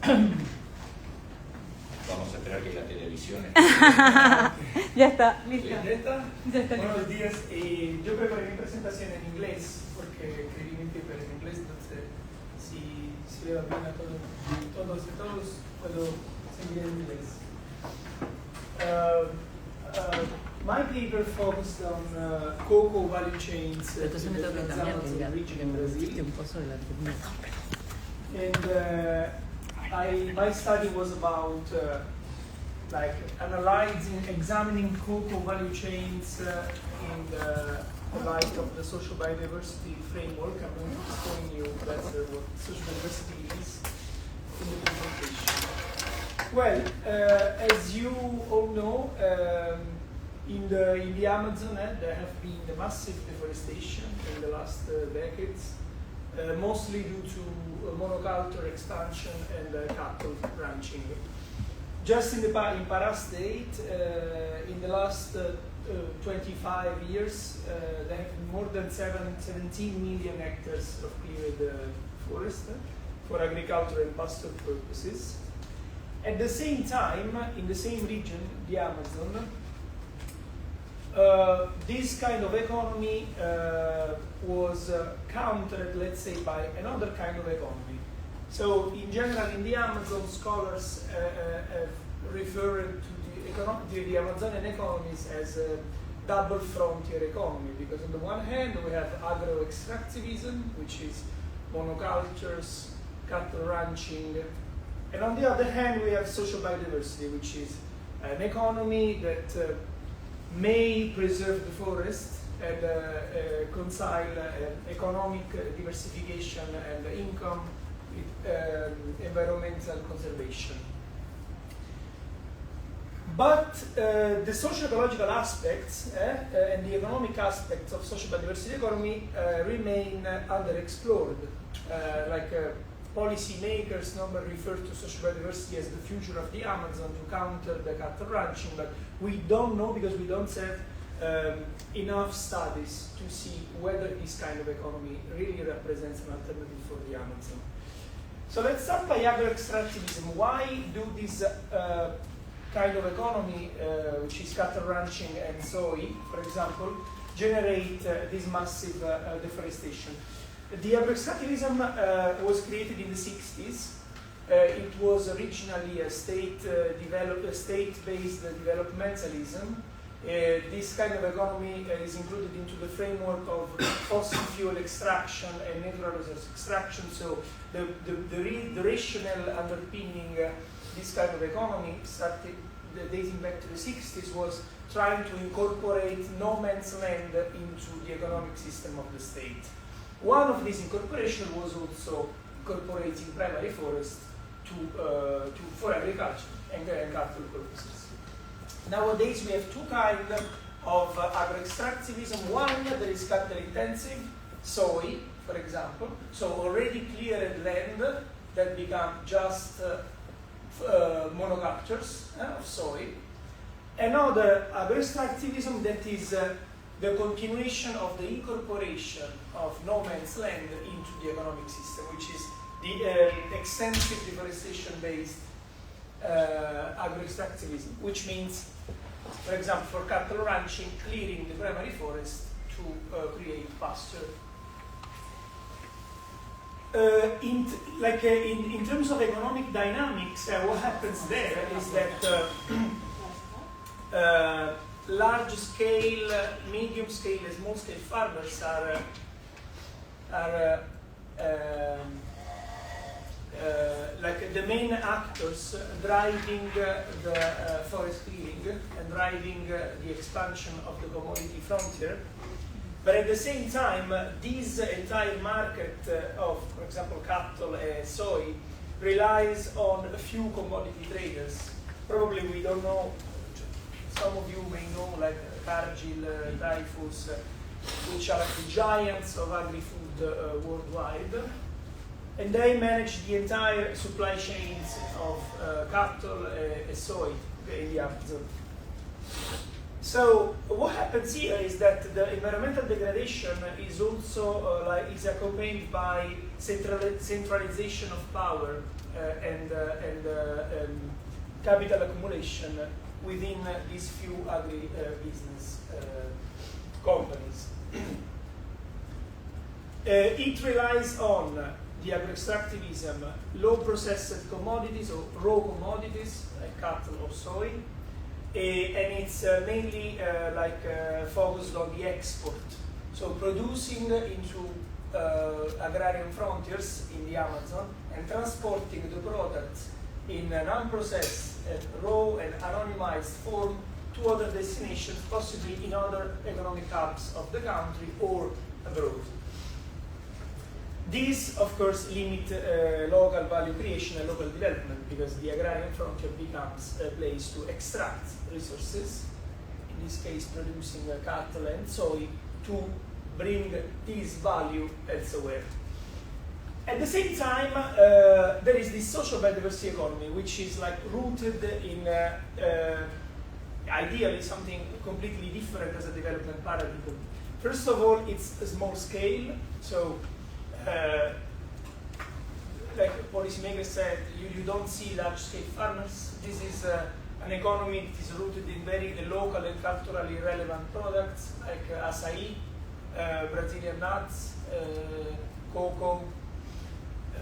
Vamos a esperar que la televisión Ya está, listo. ¿Ya está? Ya está Buenos listo. días. Yo preparé mi presentación en inglés porque escribí mi paper en inglés, entonces si le va bien a todos puedo seguir en inglés. My paper focused on cocoa value chains Entonces me in the tengo que cambiar, Transamazon que region me in pusiste Brazil. un pozo de la And my study was about like examining cocoa value chains in the light of the social biodiversity framework. I'm going to explain you better what social biodiversity is in the presentation. Well, as you all know, in the Amazon, there have been the massive deforestation in the last decades, mostly due to monoculture expansion and cattle ranching. Just in Pará State, in the last 25 years, there have been more than 17 million hectares of cleared forest for agriculture and pasture purposes. At the same time, in the same region, the Amazon, this kind of economy was countered, let's say, by another kind of economy. So, in general, in the Amazon, scholars have referred to the Amazonian economies as a double frontier economy, because on the one hand, we have agro-extractivism, which is monocultures, cattle ranching, and on the other hand, we have social biodiversity, which is an economy that may preserve the forest and reconcile economic diversification and income with environmental conservation. But the social-ecological aspects and the economic aspects of social biodiversity economy remain underexplored. Policymakers normally refer to social biodiversity as the future of the Amazon to counter the cattle ranching, but we don't know because we don't have enough studies to see whether this kind of economy really represents an alternative for the Amazon. So let's start by agro-extractivism. Why do this kind of economy, which is cattle ranching and soy, for example, generate this massive deforestation? The agro-extractivism was created in the 60s. It was originally a state-based developmentalism. This kind of economy is included into the framework of fossil fuel extraction and natural resource extraction. So the rationale underpinning this kind of economy, started dating back to the 60s, was trying to incorporate no man's land into the economic system of the state. One of these incorporation was also incorporating primary forest for agriculture and cattle purposes. Nowadays we have two kinds of agro-extractivism. One that is capital intensive, soy, for example, so already cleared land that become just monocultures of soy. Another agro-extractivism that is the continuation of the incorporation of no man's land into the economic system, which is the extensive deforestation-based agro-extractivism, which means, for example, for cattle ranching, clearing the primary forest to create pasture. In terms of economic dynamics, what happens there is that large-scale, medium-scale, and small-scale farmers are like the main actors driving the forest clearing and driving the expansion of the commodity frontier. But at the same time, this entire market of, for example, cattle and soy relies on a few commodity traders. Probably we don't know. Some of you may know, like Cargill, Dreyfus, which are the giants of agri-food worldwide. And they manage the entire supply chains of cattle and soy in the Amazon. So what happens here is that the environmental degradation is also is accompanied by centralization of power and capital accumulation within these few agri-business companies. It relies on the agro-extractivism, low-processed commodities or raw commodities like cattle or soy, and it's mainly focused on the export. So producing into agrarian frontiers in the Amazon and transporting the products in an unprocessed, raw and anonymized form to other destinations, possibly in other economic hubs of the country or abroad. These, of course, limit local value creation and local development because the agrarian frontier becomes a place to extract resources, in this case producing cattle and soy, to bring this value elsewhere. At the same time, there is this social biodiversity economy, which is like rooted in ideally something completely different as a development paradigm. First of all, it's a small scale, so like policymakers said, you don't see large-scale farmers. This is an economy that is rooted in very local and culturally relevant products like acai, Brazilian nuts, cocoa,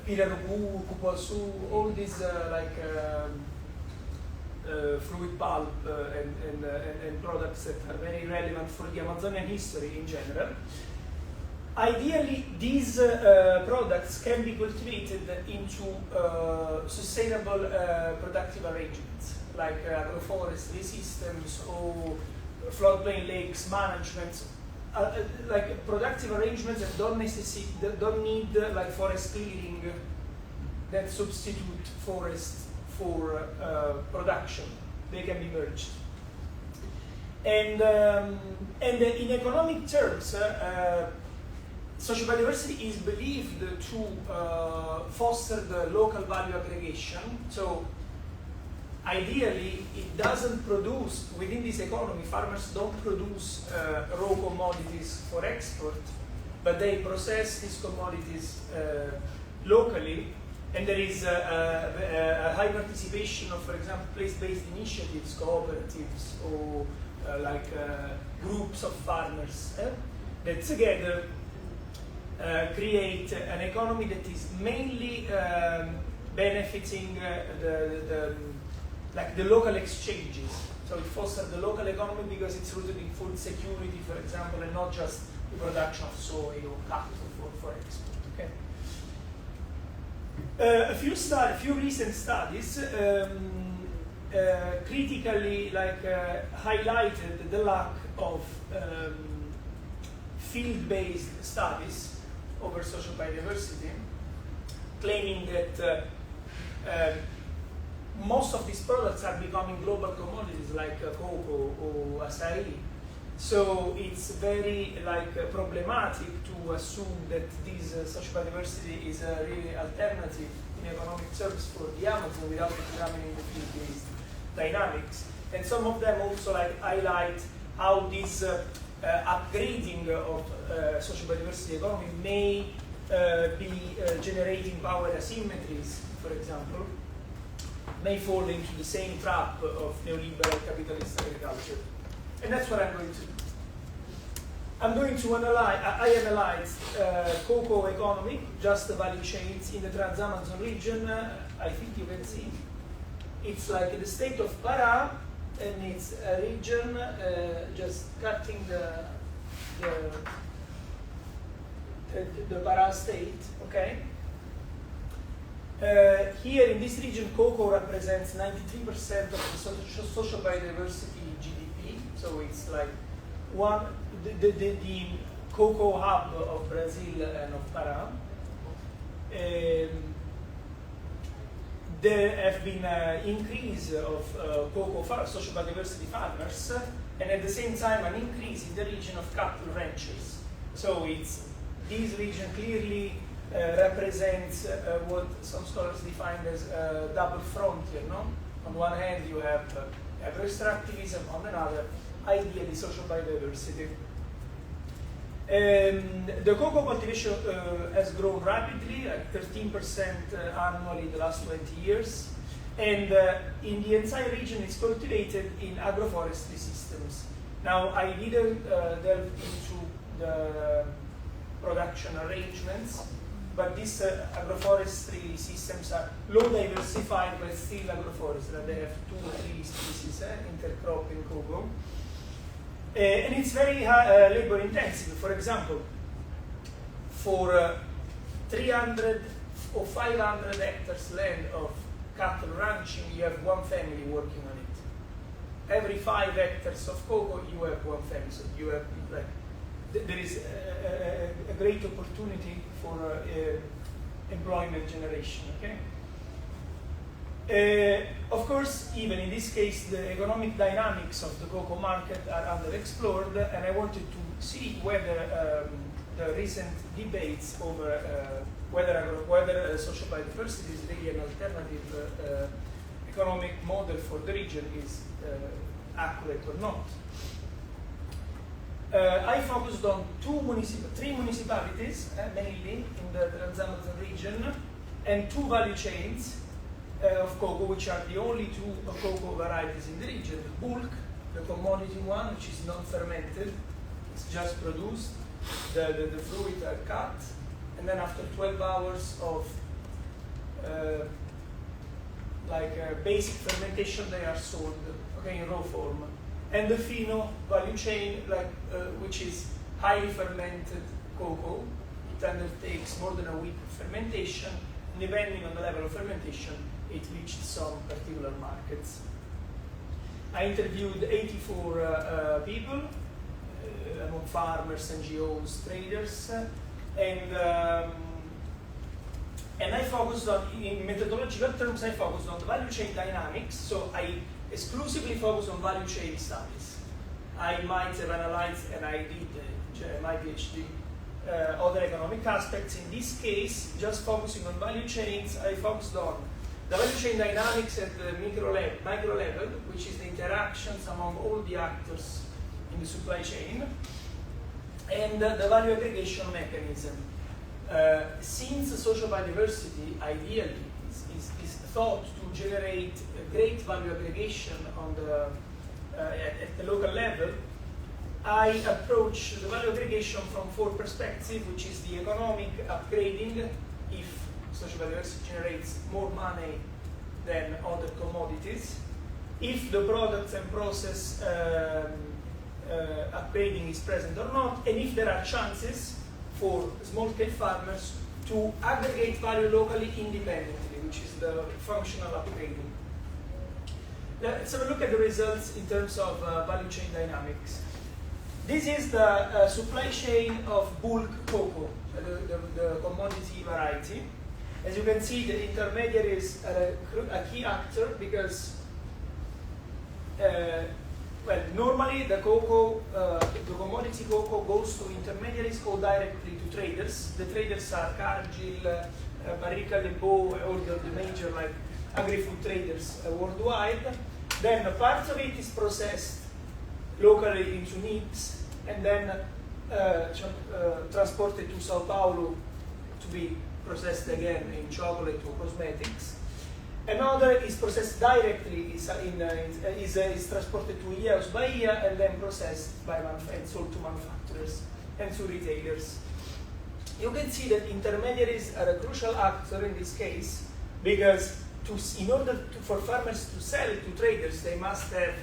pirarucu, cupuaçu, all these fruit pulp and products that are very relevant for the Amazonian history in general. Ideally, these products can be cultivated into sustainable productive arrangements, like agroforestry systems or floodplain lakes management, like productive arrangements that don't need like forest clearing that substitute forest for production. They can be merged. And in economic terms, social biodiversity is believed to foster the local value aggregation. So ideally, it doesn't produce, within this economy, farmers don't produce raw commodities for export, but they process these commodities locally, and there is a high participation of, for example, place-based initiatives, cooperatives, or groups of farmers that together create an economy that is mainly benefiting the local exchanges. So it fosters the local economy because it's rooted in food security, for example, and not just the production of soy or cattle for export. Okay. A few recent studies critically highlighted the lack of field-based studies over social biodiversity, claiming that most of these products are becoming global commodities like cocoa or acai. So it's very problematic to assume that this social biodiversity is a really alternative in economic terms for the Amazon without examining the field-based dynamics. And some of them also highlight how this upgrading of social biodiversity economy may be generating power asymmetries, for example, may fall into the same trap of neoliberal capitalist agriculture. And that's what I'm going to do. I'm going to I analyzed cocoa economy, just the value chains in the Trans-Amazon region. I think you can see. It's like the state of Pará, and it's a region just cutting the Pará state, okay? Here in this region, cocoa represents 93% of the social biodiversity GDP. So it's like the cocoa hub of Brazil and of Pará. There have been an increase of cocoa social biodiversity farmers, and at the same time an increase in the region of cattle ranchers. So this region clearly represents what some scholars define as a double frontier. No? On one hand, you have agro-extractivism, on another, ideally social biodiversity. The cocoa cultivation has grown rapidly, like 13% annually in the last 20 years. And in the entire region, it's cultivated in agroforestry systems. Now, I didn't delve into the production arrangements, but these agroforestry systems are low diversified, but still agroforestry. They have 2 or 3 species intercropping cocoa. And it's very labor intensive. For example, for 300 or 500 hectares land of cattle ranching, you have 1 family working on it. Every 5 hectares of cocoa, you have 1 family. So you have like there is a great opportunity for employment generation. Okay. Of course, even in this case, the economic dynamics of the cocoa market are underexplored, and I wanted to see whether the recent debates over whether social biodiversity is really an alternative economic model for the region is accurate or not. I focused on 3 municipalities, mainly in the Trans-Amazon region, and 2 value chains of cocoa, which are the only 2 cocoa varieties in the region. The bulk, the commodity one, which is non-fermented, it's just produced, the fruit are cut, and then after 12 hours of basic fermentation, they are sold in raw form. And the fino value chain, which is highly fermented cocoa, it undertakes more than a week of fermentation, and depending on the level of fermentation, it reached some particular markets. I interviewed 84 people, among farmers, NGOs, traders, and I focused on, in methodological terms, I focused on the value chain dynamics. So I exclusively focus on value chain studies. I might have analyzed, and I did my PhD, other economic aspects. In this case, just focusing on value chains, I focused on the value chain dynamics at the micro level, which is the interactions among all the actors in the supply chain, and the value aggregation mechanism. Since social biodiversity ideally is thought to generate a great value aggregation on at the local level, I approach the value aggregation from 4 perspectives, which is the economic upgrading, if social biodiversity generates more money than other commodities, if the products and process upgrading is present or not, and if there are chances for small-scale farmers to aggregate value locally independently, which is the functional upgrading. Let's have a look at the results in terms of value chain dynamics. This is the supply chain of bulk cocoa, the commodity variety. As you can see, the intermediaries are a key actor because, normally the cocoa, the commodity cocoa goes to intermediaries or directly to traders. The traders are Cargill, Barrica, Lebow, all the major agri-food traders worldwide. Then a part of it is processed locally into NIPS and then transported to Sao Paulo to be processed again in chocolate or cosmetics. Another is processed directly, is transported to Ilhéus, Bahia, and then processed by and sold to manufacturers and to retailers. You can see that intermediaries are a crucial actor in this case because in order for farmers to sell to traders, they must have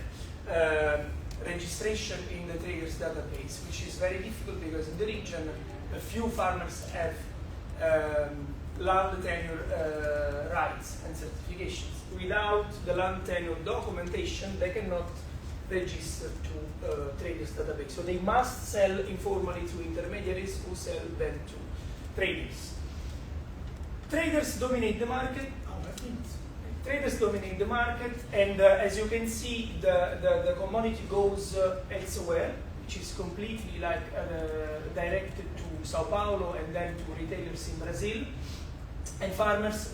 registration in the traders database, which is very difficult because in the region, a few farmers have land tenure rights and certifications. Without the land tenure documentation, they cannot register to traders database. So they must sell informally to intermediaries who sell them to traders. Traders dominate the market. Traders dominate the market, and as you can see, the commodity goes elsewhere, which is completely directed to Sao Paulo and then to retailers in Brazil. And farmers,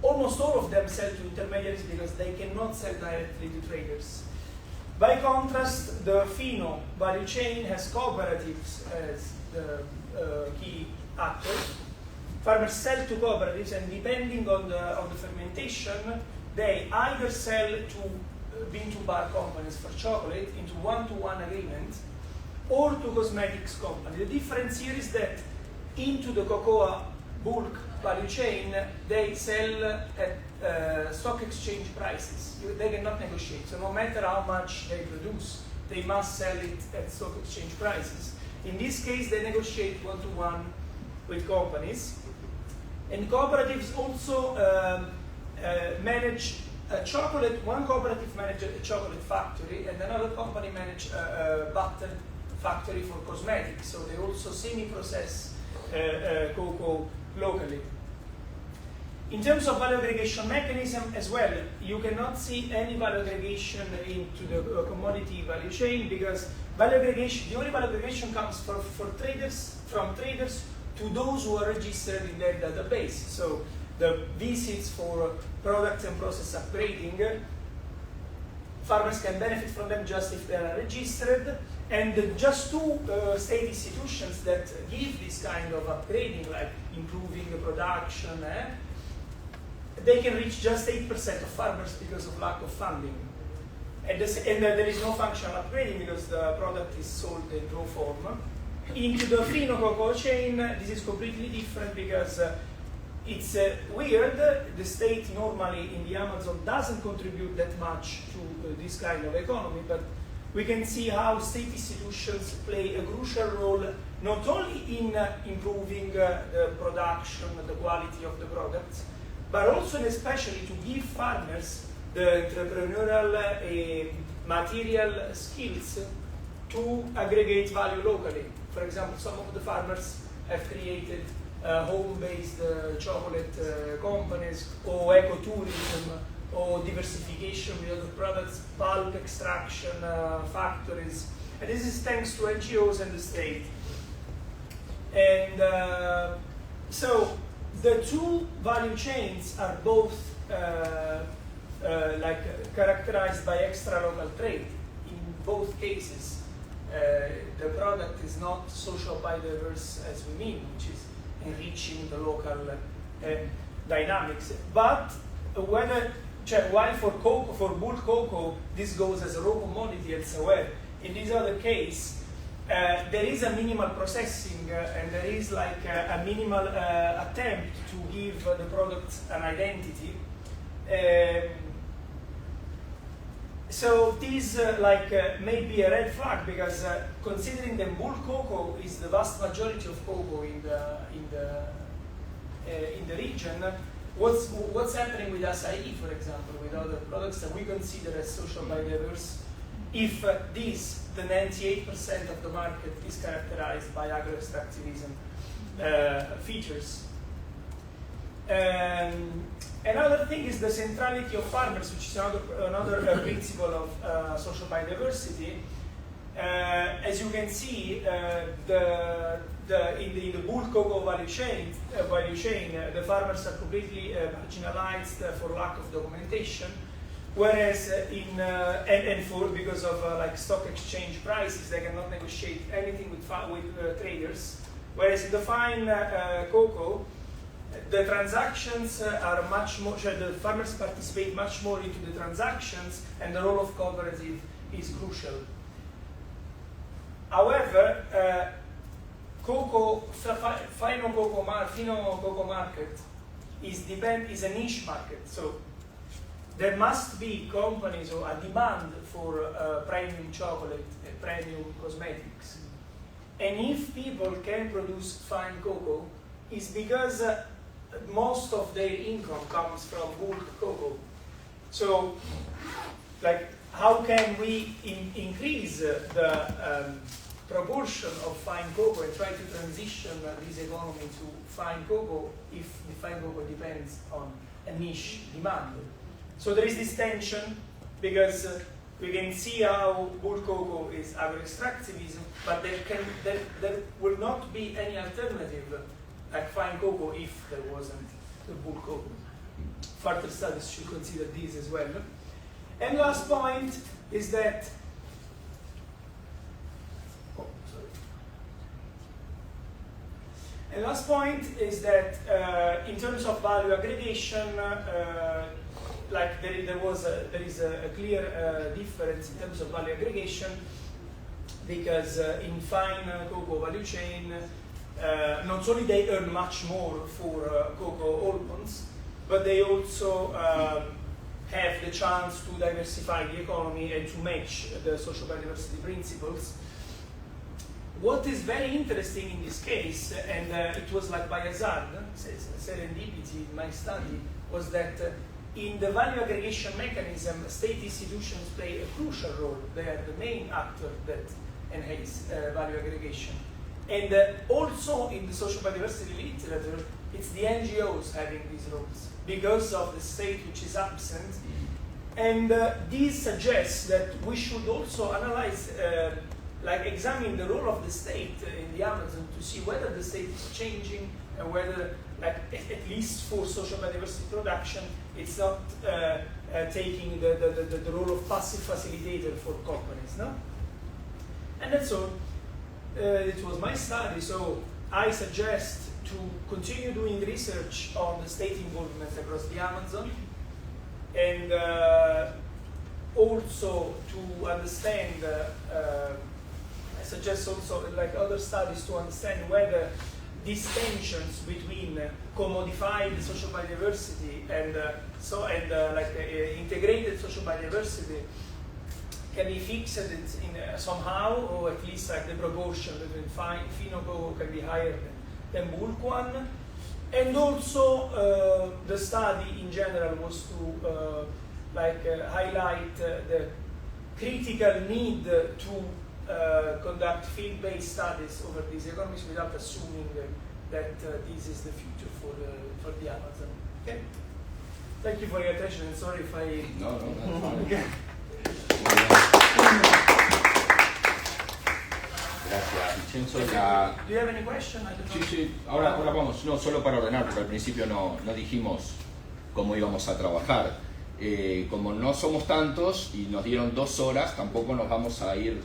almost all of them, sell to intermediaries because they cannot sell directly to traders. By contrast, the fino value chain has cooperatives as the key actors. Farmers sell to cooperatives, and depending on the fermentation, they either sell to bean-to-bar companies for chocolate into one-to-one agreement, or to cosmetics companies. The difference here is that into the cocoa bulk value chain, they sell at stock exchange prices. They cannot negotiate. So no matter how much they produce, they must sell it at stock exchange prices. In this case, they negotiate one-to-one with companies. And cooperatives also manage chocolate. One cooperative manages a chocolate factory, and another company manages a butter factory for cosmetics. So they also semi-process cocoa locally. In terms of value aggregation mechanism as well, you cannot see any value aggregation into the commodity value chain, because value aggregation, the only value aggregation comes from traders to those who are registered in their database. So the visits for product and process upgrading, farmers can benefit from them just if they are registered. And just two state institutions that give this kind of upgrading, like improving the production, they can reach just 8% of farmers because of lack of funding. And there is no functional upgrading because the product is sold in raw form. Into the Fino cocoa chain, this is completely different because it's weird. The state normally in the Amazon doesn't contribute that much to this kind of economy, but we can see how state institutions play a crucial role, not only in improving the production, the quality of the products, but also and especially to give farmers the entrepreneurial material skills to aggregate value locally. For example, some of the farmers have created home-based chocolate companies, or ecotourism, or diversification with other products, bulk extraction factories. And this is thanks to NGOs and the state. And so the two value chains are both characterized by extra local trade. In both cases, the product is not social biodiverse as we mean, which is enriching the local dynamics. But while for bulk cocoa, this goes as a raw commodity elsewhere, in this other case, there is a minimal processing and there is like a minimal attempt to give the product an identity. So this may be a red flag, because considering that bulk cocoa is the vast majority of cocoa in the region, what's happening with acai, for example, with other products that we consider as social biodiverse, if the 98% of the market is characterized by agro-extractivism features. Another thing is the centrality of farmers, which is another principle of social biodiversity. As you can see, in the bulk cocoa value chain, the farmers are completely marginalized for lack of documentation, whereas because of stock exchange prices, they cannot negotiate anything with traders. Whereas in the fine cocoa, the transactions are much more, the farmers participate much more into the transactions, and the role of cooperative is crucial. However, Fino cocoa market is a niche market, so there must be companies or a demand for premium chocolate and premium cosmetics. And if people can produce fine cocoa, it's because most of their income comes from bulk cocoa. So, how can we increase the proportion of fine cocoa and try to transition this economy to fine cocoa if the fine cocoa depends on a niche demand? So there is this tension, because we can see how bulk cocoa is agro-extractivism, but there will not be any alternative like fine cocoa if there wasn't the bulk cocoa. Further studies should consider this as well. And last point is that And last point is that in terms of value aggregation, like there is a clear difference in terms of value aggregation, because in fine cocoa value chain, not only they earn much more for cocoa almonds, but they also have the chance to diversify the economy and to match the social biodiversity principles. What is very interesting in this case, and it was like by hazard, serendipity in my study, was that in the value aggregation mechanism, state institutions play a crucial role. They are the main actor that enhance value aggregation. And also in the social biodiversity literature, it's the NGOs having these roles because of the state which is absent. And this suggests that we should also analyze, like examine the role of the state in the Amazon to see whether the state is changing and whether, like at least for social biodiversity production, it's not taking the role of passive facilitator for companies, no? And that's all. It was my study, so I suggest to continue doing research on the state involvement across the Amazon, and also to understand, I suggest also like other studies to understand whether these tensions between commodified social biodiversity and integrated social biodiversity can be fixed in somehow, or at least like the proportion between fino cocoa can be higher than bulk one. And also the study in general was to highlight the critical need to conduct field-based studies over these economies without assuming that this is the future for the Amazon. Okay? Thank you for your attention, and sorry if I... No, that's fine. Okay. Gracias, Vincenzo. Do you have any question? I don't know. Sí, ahora vamos, no, solo para ordenar, porque al principio no dijimos cómo íbamos a trabajar. Como no somos tantos y nos dieron 2 horas, tampoco nos vamos a ir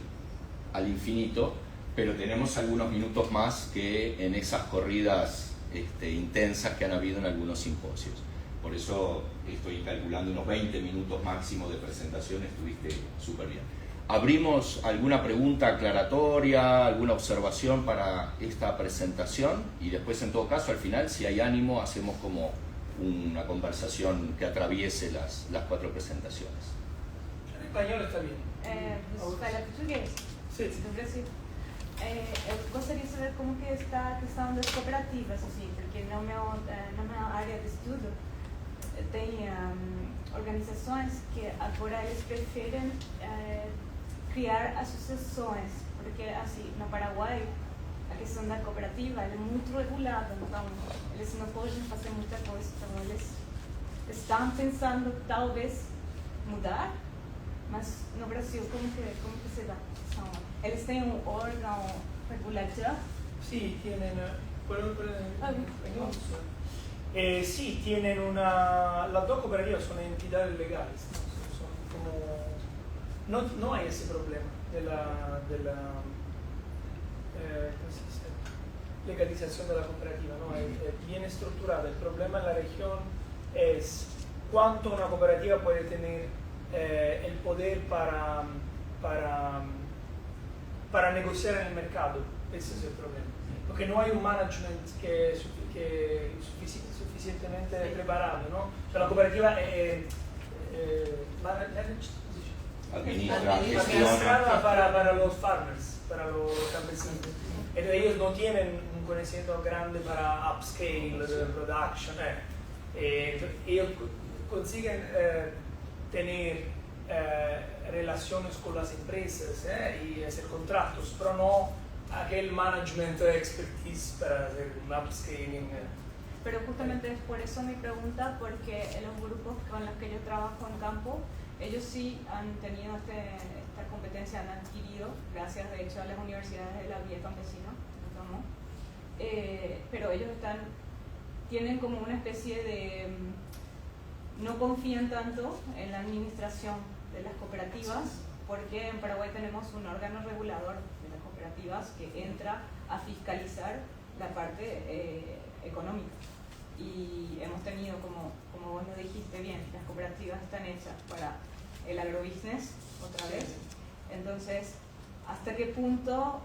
al infinito, pero tenemos algunos minutos más que en esas corridas intensas que han habido en algunos simposios. Por eso estoy calculando unos 20 minutos máximo de presentación, estuviste súper bien. ¿Abrimos alguna pregunta aclaratoria, alguna observación para esta presentación? Y después, en todo caso, al final, si hay ánimo, hacemos como una conversación que atraviese las 4 presentaciones. En español está bien. Fala português? Sim. Do Brasil. Eu gostaria de saber como que está a questão das cooperativas, assim, porque na minha área de estudo tem organizações que agora eles preferem criar associações, porque assim, no Paraguai a questão da cooperativa é muito regulada, então eles não podem fazer muita coisa, então eles estão pensando talvez mudar, mas no Brasil como que se dá? Eles têm um órgão regulador? Sí, tienen... sí, tienen una... Las 2 cooperativas son entidades legales, ¿no? Son como... No hay ese problema de la ¿cómo se dice? Legalización de la cooperativa, ¿no? Es bien estructurada. El problema en la región es cuánto una cooperativa puede tener el poder para negociar en el mercado. Ese es el problema. Porque no hay un management que es suficientemente preparado, ¿no? O sea, la cooperativa administrada para los farmers, para los campesinos. Entonces ellos no tienen un conocimiento grande para upscale production. Ellos consiguen tener relaciones con las empresas y hacer contratos, pero no aquel management expertise para hacer un upscaling. Pero justamente es por eso mi pregunta, porque en los grupos con los que yo trabajo en campo, ellos sí han tenido esta competencia, han adquirido, gracias de hecho a las universidades de la Vía Campesina, pero ellos tienen como una especie de, no confían tanto en la administración de las cooperativas, porque en Paraguay tenemos un órgano regulador de las cooperativas que entra a fiscalizar la parte económica. Y hemos tenido, como vos lo dijiste bien, las cooperativas están hechas para el agrobusiness, otra vez. Entonces, ¿hasta qué punto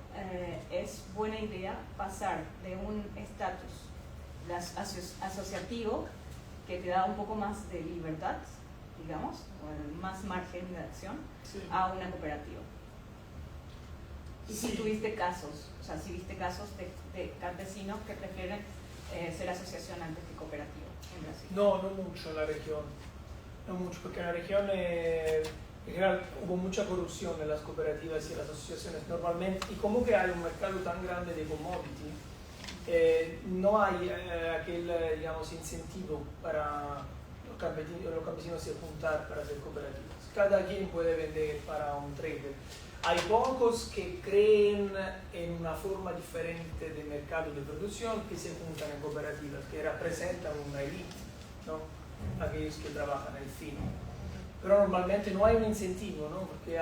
es buena idea pasar de un estatus asociativo que te da un poco más de libertad, digamos, o más margen de acción, a una cooperativa? Y si tuviste casos, o sea, si viste casos de campesinos que prefieren ser asociación antes que cooperativa en Brasil. No mucho en la región. No mucho, porque en la región en general hubo mucha corrupción en las cooperativas y en las asociaciones normalmente, y como que hay un mercado tan grande de commodity, no hay aquel, digamos, incentivo para los campesinos se juntar para hacer cooperativas. Cada quien puede vender para un trader. Hay pocos que creen en una forma diferente de mercado de producción que se juntan en cooperativas, que representan una élite, ¿no? Aquellos que trabajan al fin. Pero normalmente no hay un incentivo, ¿no? Porque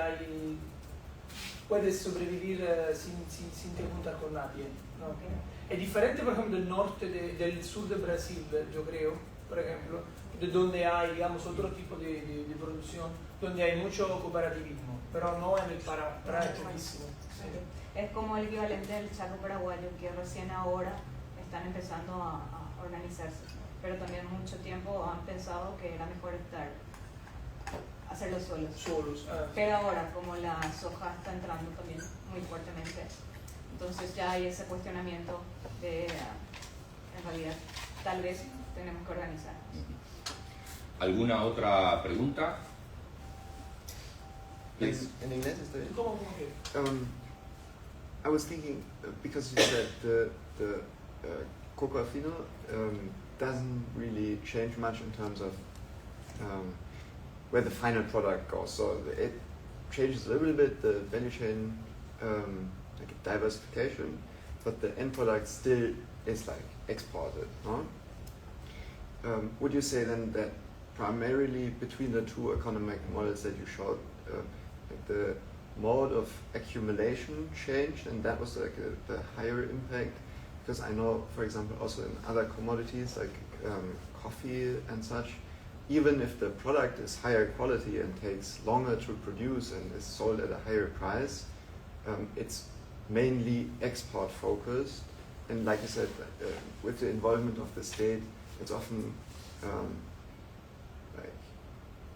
puedes sobrevivir sin te juntar con nadie, ¿no? Es diferente, por ejemplo, del sur de Brasil, yo creo, por ejemplo, de donde hay, digamos, otro tipo de producción, donde hay mucho cooperativismo, pero no en el Pará, es poquísimo. Sí. Es como el equivalente del Chaco paraguayo, que recién ahora están empezando a organizarse, pero también mucho tiempo han pensado que era mejor hacerlo solos. Pero ahora, como la soja está entrando también muy fuertemente, entonces ya hay ese cuestionamiento de, en realidad, tal vez tenemos que organizar. ¿Alguna otra pregunta? Please. En inglés está bien. ¿Cómo que? I was thinking, because you said the Cocoa Fino doesn't really change much in terms of where the final product goes. So it changes a little bit the value chain, like a diversification, but the end product still is like exported. No? Would you say then that primarily between the two economic models that you showed, like the mode of accumulation changed, and that was like the higher impact? Because I know, for example, also in other commodities like coffee and such, even if the product is higher quality and takes longer to produce and is sold at a higher price, it's mainly export focused. And like you said, with the involvement of the state, it's often like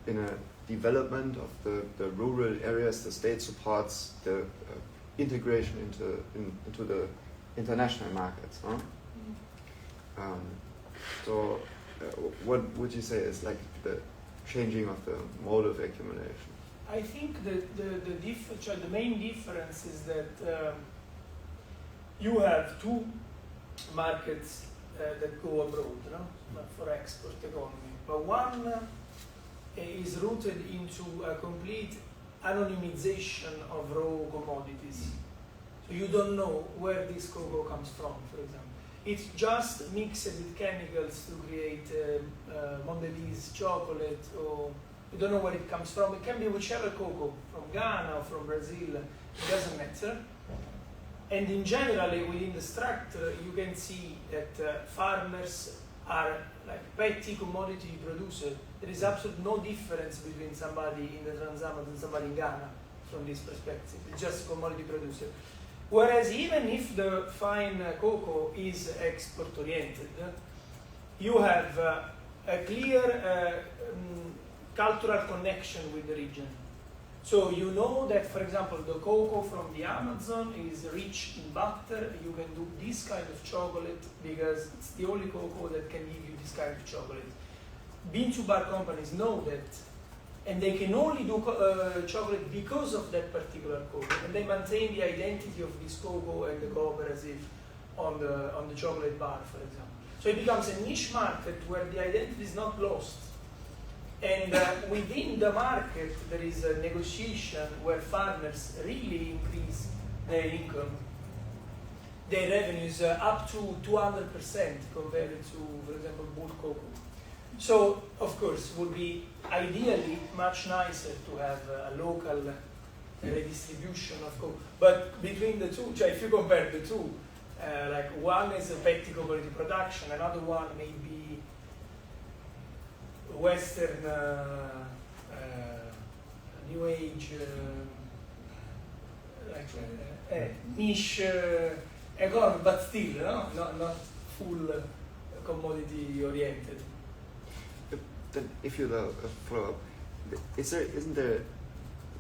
in a development of the rural areas, the state supports the integration into the international markets. Huh? So what would you say is like the changing of the mode of accumulation? I think the main difference is that you have two markets that go abroad, no? For export economy. But one is rooted into a complete anonymization of raw commodities. So you don't know where this cocoa comes from, for example. It's just mixed with chemicals to create Mondelez chocolate, or you don't know where it comes from. It can be whichever cocoa, from Ghana or from Brazil, it doesn't matter. And in general, within the structure, you can see that farmers are like petty commodity producers. There is absolutely no difference between somebody in the Transamazzon and somebody in Ghana from this perspective. It's just a commodity producer. Whereas even if the fine cocoa is export-oriented, you have a clear cultural connection with the region. So you know that, for example, the cocoa from the Amazon is rich in butter. You can do this kind of chocolate because it's the only cocoa that can give you this kind of chocolate. Bean-to-bar companies know that, and they can only do chocolate because of that particular cocoa, and they maintain the identity of this cocoa and the cooperative on the chocolate bar, for example. So it becomes a niche market where the identity is not lost. And within the market, there is a negotiation where farmers really increase their income, their revenues up to 200% compared to, for example, bulk cocoa. So, of course, it would be ideally much nicer to have a local redistribution of cocoa. But between the two, if you compare the two, like one is a petty cooperative production, another one may be Western New Age, niche economy, but still, not full commodity oriented. Then, if you follow up, isn't there,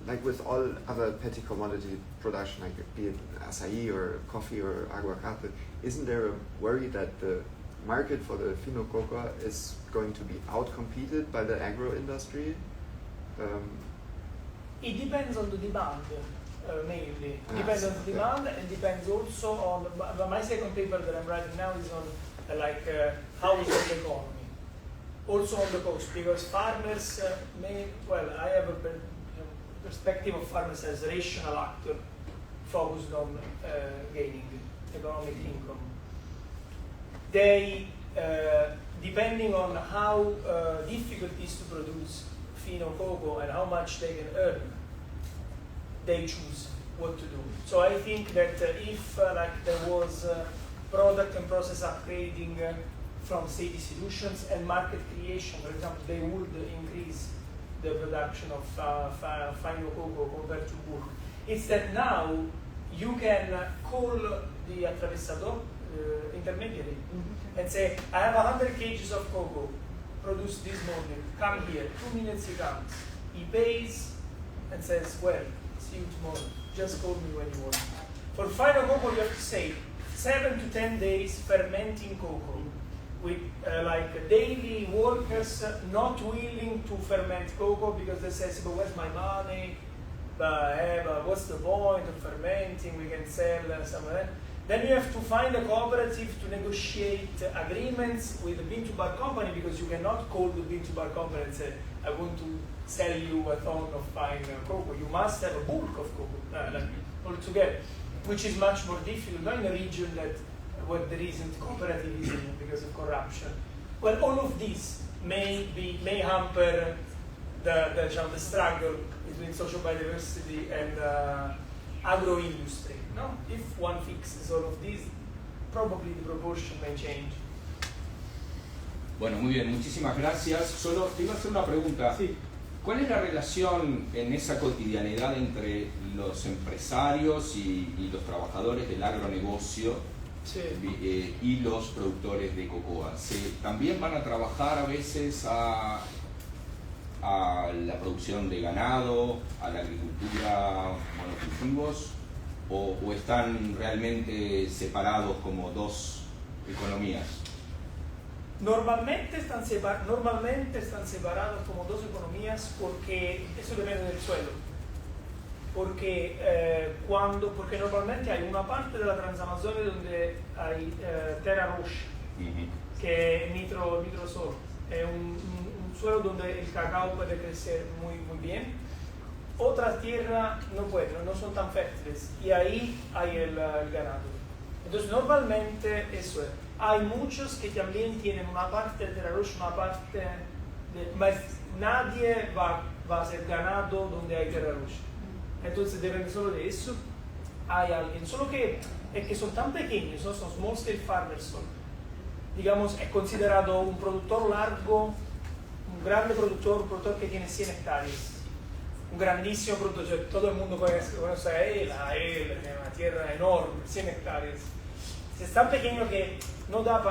like with all other petty commodity production, like be it acai or coffee or aguacate, isn't there a worry that the market for the fino cocoa is going to be outcompeted by the agro industry? It depends on the demand, mainly. Depends on the demand and depends also on. But my second paper that I'm writing now is on household economy, also on the coast, because farmers I have a perspective of farmers as rational actor focused on gaining economic income. They, depending on how difficult it is to produce fino cocoa and how much they can earn, they choose what to do. So I think that if there was product and process upgrading from state institutions and market creation, for example, they would increase the production of fino cocoa compared to bulk. It's that now you can call the attravesador, intermediary, and say, I have 100 kgs of cocoa produced this morning, come here, 2 minutes he comes. He pays and says, well, see you tomorrow, just call me when you want. For fino cocoa you have to say 7 to 10 days fermenting cocoa with daily workers not willing to ferment cocoa because they say, but where's my money? But what's the point of fermenting? We can sell some of that. Then you have to find a cooperative to negotiate agreements with the bean-to-bar company, because you cannot call the bean-to-bar company and say, I want to sell you a ton of fine cocoa. You must have a bulk of cocoa altogether, which is much more difficult, not in a region where there isn't cooperativism because of corruption. Well, all of this may hamper the struggle between social biodiversity and agro-industry. No? If one fixes all of these, probably the proportion may change. Bueno, muy bien, muchísimas gracias. Solo te iba a hacer una pregunta. Sí. ¿Cuál es la relación en esa cotidianidad entre los empresarios y los trabajadores del agronegocio Sí. Y los productores de cocoa? ¿También van a trabajar a veces a la producción de ganado, a la agricultura, monocultivos, o están realmente separados como dos economías? Normalmente están separados como dos economías, porque eso depende del suelo. Porque normalmente hay una parte de la Transamazonia donde hay terra roxa, que es nitrosol. Es un suelo donde el cacao puede crecer muy bien. Otras tierras no pueden, no son tan fértiles, y ahí hay el ganado. Entonces normalmente eso es. Hay muchos que también tienen una parte de terra roxa, una parte de... Nadie va a hacer ganado donde hay terra roxa. Entonces depende solo de eso. Hay alguien, solo que es que son tan pequeños, ¿no? Son small scale farmers. Digamos, es considerado un productor largo, un grande productor, un productor que tiene 100 hectáreas. Un grandissimo productor, cioè todo el mundo conoce a él, tiene una tierra enorme, 100 hectáreas. Es tan pequeño que no da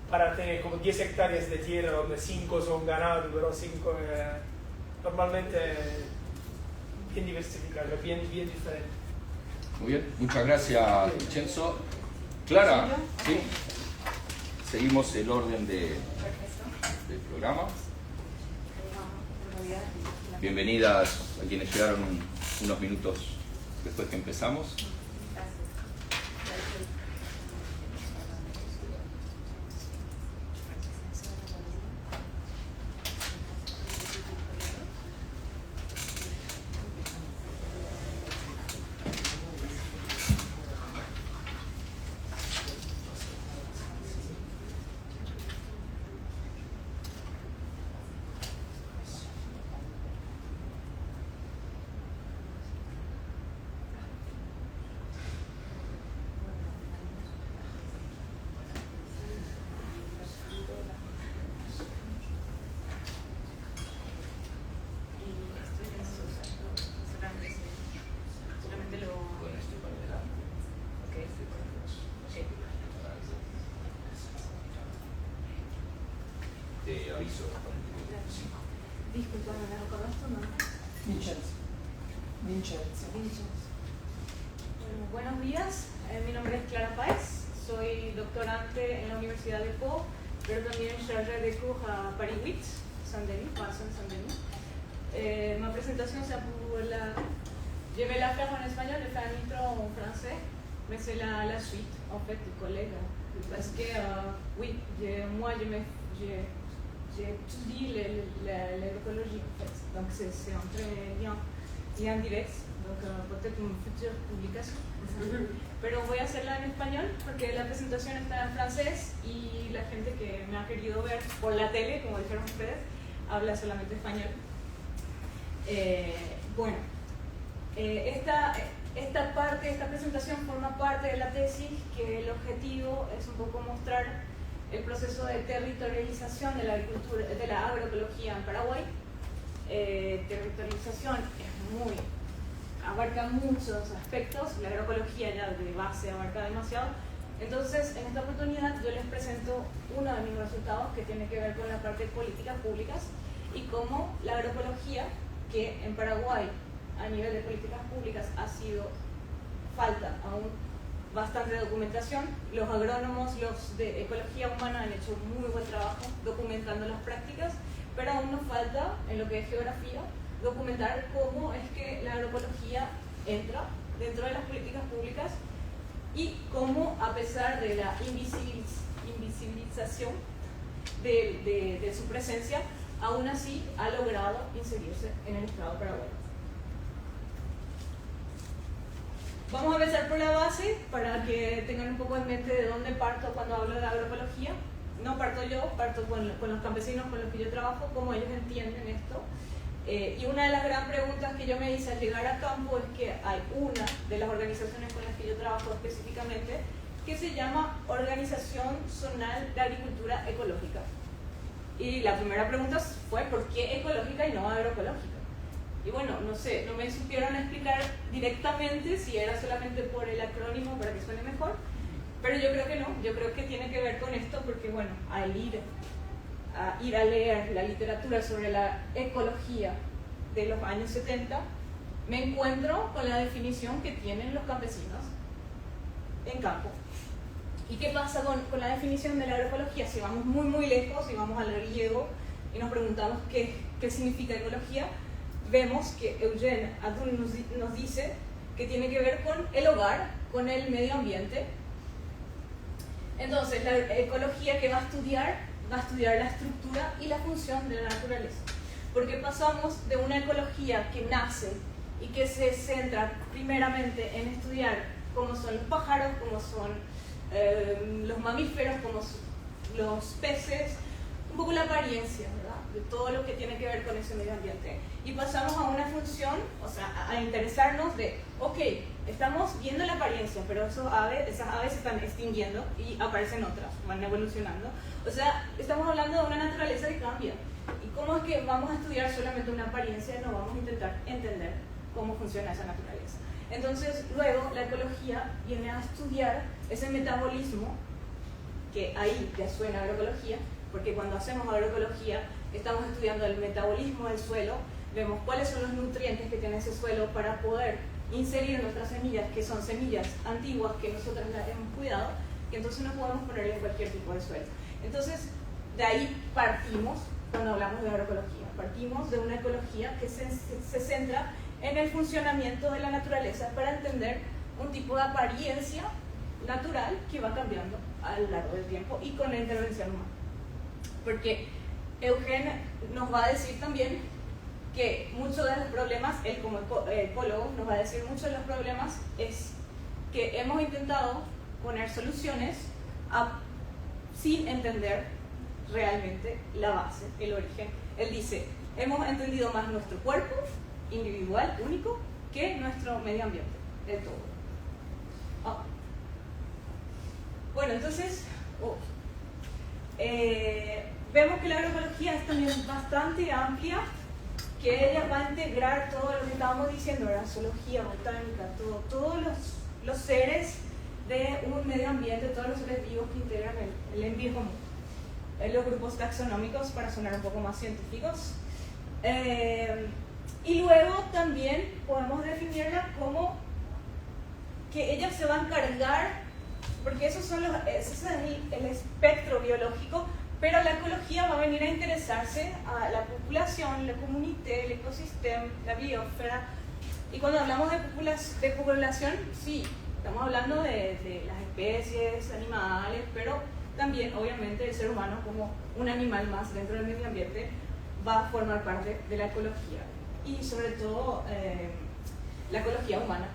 para tener como 10 hectáreas de tierra donde 5 son ganado, pero 5 normalmente bien diversificado, bien diferente. Muy bien, muchas gracias, Vincenzo. Clara, ¿sí? Seguimos el orden del programa. Bienvenidas a quienes llegaron unos minutos después que empezamos. te aviso con el minuto 5. Disculpa, ¿me recordás tu nombre? Vincenzo. Vincenzo. Bueno, buenos días, mi nombre es Clara Páez, soy doctorante en la Universidad de Pau, pero también chargée de cours à Paris 8, Saint-Denis, Saint-Denis. Ma présentation, c'est pour je vais la faire en espagnol, je fais un intro en français, mais c'est la suite, en fait, du collègue. Parce que, oui, moi, j'étudie l'agroécologie, en fait. Donc, c'est un très lien direct, donc peut-être une future publication. Pero voy a hacerla en español porque la presentación está en francés y la gente que me ha querido ver por la tele, como dijeron ustedes, habla solamente español. Bueno, esta presentación forma parte de la tesis, que el objetivo es un poco mostrar el proceso de territorialización de la agricultura, de la agroecología en Paraguay. Territorialización abarca muchos aspectos, la agroecología ya de base abarca demasiado. Entonces, en esta oportunidad yo les presento uno de mis resultados que tiene que ver con la parte de políticas públicas y cómo la agroecología, que en Paraguay a nivel de políticas públicas falta aún bastante documentación. Los agrónomos, los de ecología humana han hecho muy buen trabajo documentando las prácticas, pero aún nos falta, en lo que es geografía, documentar cómo es que la agroecología entra dentro de las políticas públicas y cómo, a pesar de la invisibilización de su presencia, aún así ha logrado inserirse en el Estado paraguayo. Vamos a empezar por la base para que tengan un poco en mente de dónde parto cuando hablo de agroecología. No parto yo, parto con los campesinos con los que yo trabajo, cómo ellos entienden esto. Y una de las gran preguntas que yo me hice al llegar a campo es que hay una de las organizaciones con las que yo trabajo específicamente que se llama Organización Zonal de Agricultura Ecológica. Y la primera pregunta fue ¿por qué ecológica y no agroecológica? Y bueno, no sé, no me supieron explicar directamente si era solamente por el acrónimo para que suene mejor, pero yo creo que no, yo creo que tiene que ver con esto porque bueno, al ir a leer la literatura sobre la ecología de los años 70, me encuentro con la definición que tienen los campesinos en campo. ¿Y qué pasa con la definición de la agroecología? Si vamos muy lejos, si vamos al griego y nos preguntamos qué significa ecología, vemos que Eugene Adun nos dice que tiene que ver con el hogar, con el medio ambiente. Entonces, la ecología que va a estudiar la estructura y la función de la naturaleza. Porque pasamos de una ecología que nace y que se centra primeramente en estudiar cómo son los pájaros, cómo son los mamíferos, cómo son los peces, un poco la apariencia, ¿verdad?, de todo lo que tiene que ver con ese medio ambiente. Y pasamos a una función, o sea, a interesarnos de, ok, estamos viendo la apariencia, pero esas aves se están extinguiendo y aparecen otras, van evolucionando. O sea, estamos hablando de una naturaleza que cambia. ¿Y cómo es que vamos a estudiar solamente una apariencia? No, vamos a intentar entender cómo funciona esa naturaleza. Entonces, luego, la ecología viene a estudiar ese metabolismo, que ahí ya suena agroecología, porque cuando hacemos agroecología estamos estudiando el metabolismo del suelo, vemos cuáles son los nutrientes que tiene ese suelo para poder inserir nuestras semillas, que son semillas antiguas que nosotros las hemos cuidado, y entonces no podemos ponerle en cualquier tipo de suelo. Entonces, de ahí partimos cuando hablamos de agroecología. Partimos de una ecología que se centra en el funcionamiento de la naturaleza para entender un tipo de apariencia natural que va cambiando a lo largo del tiempo y con la intervención humana. Porque Eugene nos va a decir también que muchos de los problemas, él como ecólogo nos va a decir muchos de los problemas es que hemos intentado poner soluciones sin entender realmente la base, el origen. Él dice, hemos entendido más nuestro cuerpo individual, único, que nuestro medio ambiente, del todo. Bueno, entonces, vemos que la agroecología es también bastante amplia, que ella va a integrar todo lo que estábamos diciendo, la zoología, botánica, todos los seres de un medio ambiente, todos los seres vivos que integran el bien común. los grupos taxonómicos para sonar un poco más científicos. Y luego también podemos definirla como que ella se va a encargar, porque ese es el espectro biológico, pero la ecología va a venir a interesarse a la población, la comunidad, el ecosistema, la biosfera. Y cuando hablamos de población, sí, estamos hablando de las especies, animales, pero también obviamente el ser humano como un animal más dentro del medio ambiente va a formar parte de la ecología y sobre todo la ecología humana.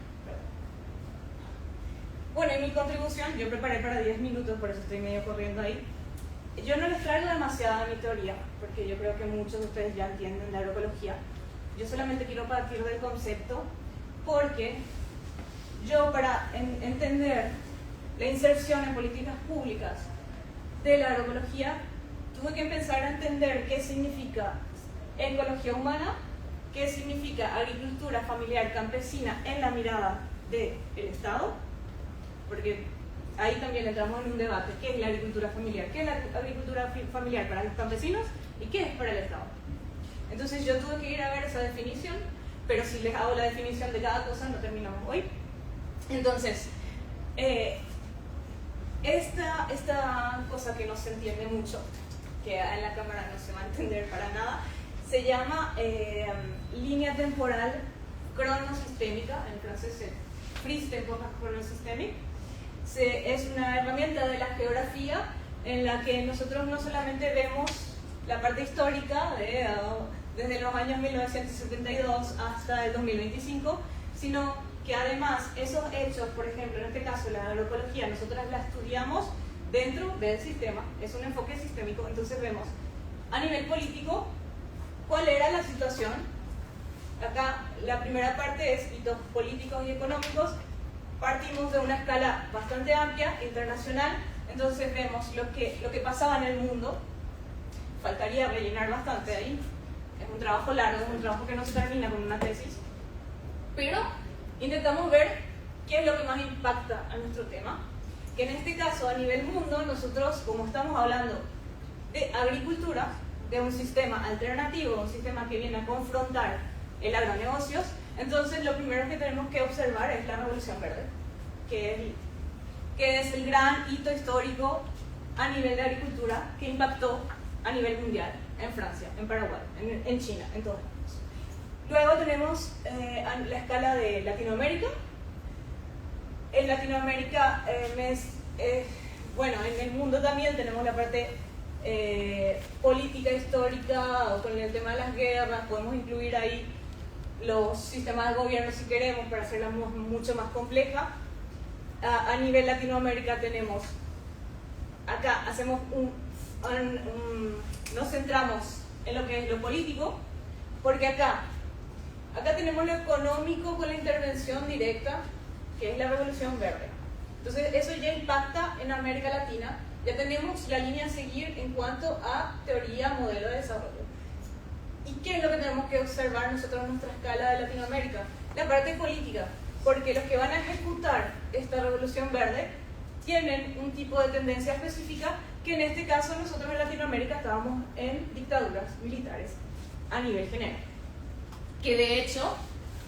Bueno, y mi contribución, yo preparé para 10 minutos, por eso estoy medio corriendo ahí. Yo no les traigo demasiada mi teoría, porque yo creo que muchos de ustedes ya entienden la agroecología. Yo solamente quiero partir del concepto, porque yo para entender la inserción en políticas públicas de la agroecología, tuve que empezar a entender qué significa ecología humana, qué significa agricultura familiar campesina en la mirada del Estado, porque ahí también entramos en un debate, ¿qué es la agricultura familiar? ¿Qué es la agricultura familiar para los campesinos y qué es para el Estado? Entonces yo tuve que ir a ver esa definición, pero si les hago la definición de cada cosa no terminamos hoy. Entonces, esta cosa que no se entiende mucho, que en la cámara no se va a entender para nada, se llama línea temporal cronosistémica, en francés es Frise temporal chronosystémique. Es una herramienta de la geografía en la que nosotros no solamente vemos la parte histórica desde los años 1972 hasta el 2025, sino que además esos hechos, por ejemplo, en este caso la agroecología, nosotros la estudiamos dentro del sistema, es un enfoque sistémico, entonces vemos a nivel político cuál era la situación. Acá la primera parte es hitos políticos y económicos. Partimos de una escala bastante amplia, internacional, entonces vemos lo que pasaba en el mundo. Faltaría rellenar bastante ahí, es un trabajo largo, es un trabajo que no se termina con una tesis, pero intentamos ver qué es lo que más impacta a nuestro tema, que en este caso a nivel mundo, nosotros como estamos hablando de agricultura, de un sistema alternativo, un sistema que viene a confrontar el agronegocios, entonces lo primero que tenemos que observar es la Revolución Verde, que es el gran hito histórico a nivel de agricultura que impactó a nivel mundial, en Francia, en Paraguay, en China, en todos lados. Luego tenemos la escala de Latinoamérica. En Latinoamérica, bueno, en el mundo también tenemos la parte política, histórica, o con el tema de las guerras, podemos incluir ahí los sistemas de gobierno si queremos para hacerla mucho más compleja. A nivel Latinoamérica tenemos, acá hacemos nos centramos en lo que es lo político, porque acá tenemos lo económico con la intervención directa, que es la Revolución Verde. Entonces eso ya impacta en América Latina, ya tenemos la línea a seguir en cuanto a teoría, modelo de desarrollo. ¿Y qué es lo que tenemos que observar nosotros en nuestra escala de Latinoamérica? La parte política, porque los que van a ejecutar esta Revolución Verde tienen un tipo de tendencia específica, que en este caso nosotros en Latinoamérica estábamos en dictaduras militares a nivel general. Que de hecho,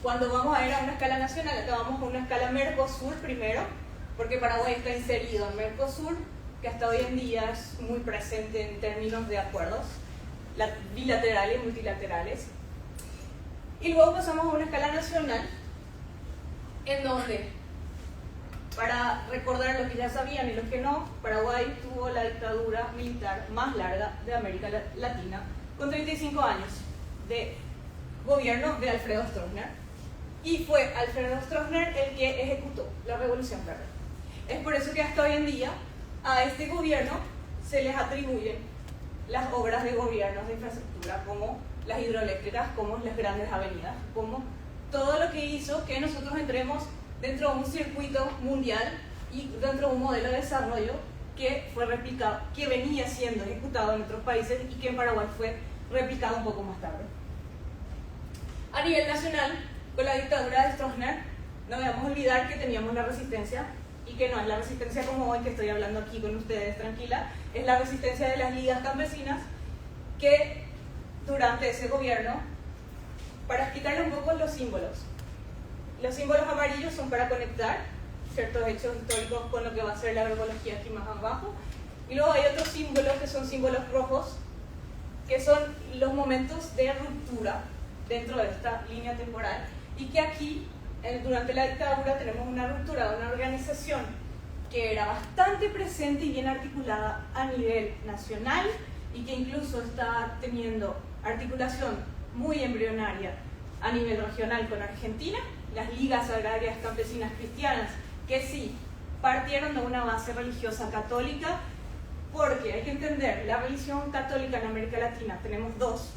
cuando vamos a ir a una escala nacional, acá vamos a una escala Mercosur primero, porque Paraguay está inserido en Mercosur, que hasta hoy en día es muy presente en términos de acuerdos bilaterales y multilaterales. Y luego pasamos a una escala nacional, en donde, para recordar los que ya sabían y los que no, Paraguay tuvo la dictadura militar más larga de América Latina, con 35 años de gobierno de Alfredo Stroessner, y fue Alfredo Stroessner el que ejecutó la Revolución Verde. Es por eso que hasta hoy en día a este gobierno se les atribuyen las obras de gobierno de infraestructura, como las hidroeléctricas, como las grandes avenidas, como todo lo que hizo que nosotros entremos dentro de un circuito mundial y dentro de un modelo de desarrollo que fue replicado, que venía siendo ejecutado en otros países y que en Paraguay fue replicado un poco más tarde. A nivel nacional, con la dictadura de Stroessner, no debemos olvidar que teníamos la resistencia y que no es la resistencia como hoy que estoy hablando aquí con ustedes tranquila, es la resistencia de las ligas campesinas que durante ese gobierno, para explicarle un poco los símbolos amarillos son para conectar ciertos hechos históricos con lo que va a ser la agroecología aquí más abajo, y luego hay otros símbolos que son símbolos rojos, que son los momentos de ruptura dentro de esta línea temporal, y que aquí, durante la dictadura, tenemos una ruptura de una organización que era bastante presente y bien articulada a nivel nacional, y que incluso está teniendo articulación muy embrionaria a nivel regional con Argentina, las ligas agrarias campesinas cristianas, que sí partieron de una base religiosa católica, porque hay que entender, la religión católica en América Latina tenemos dos.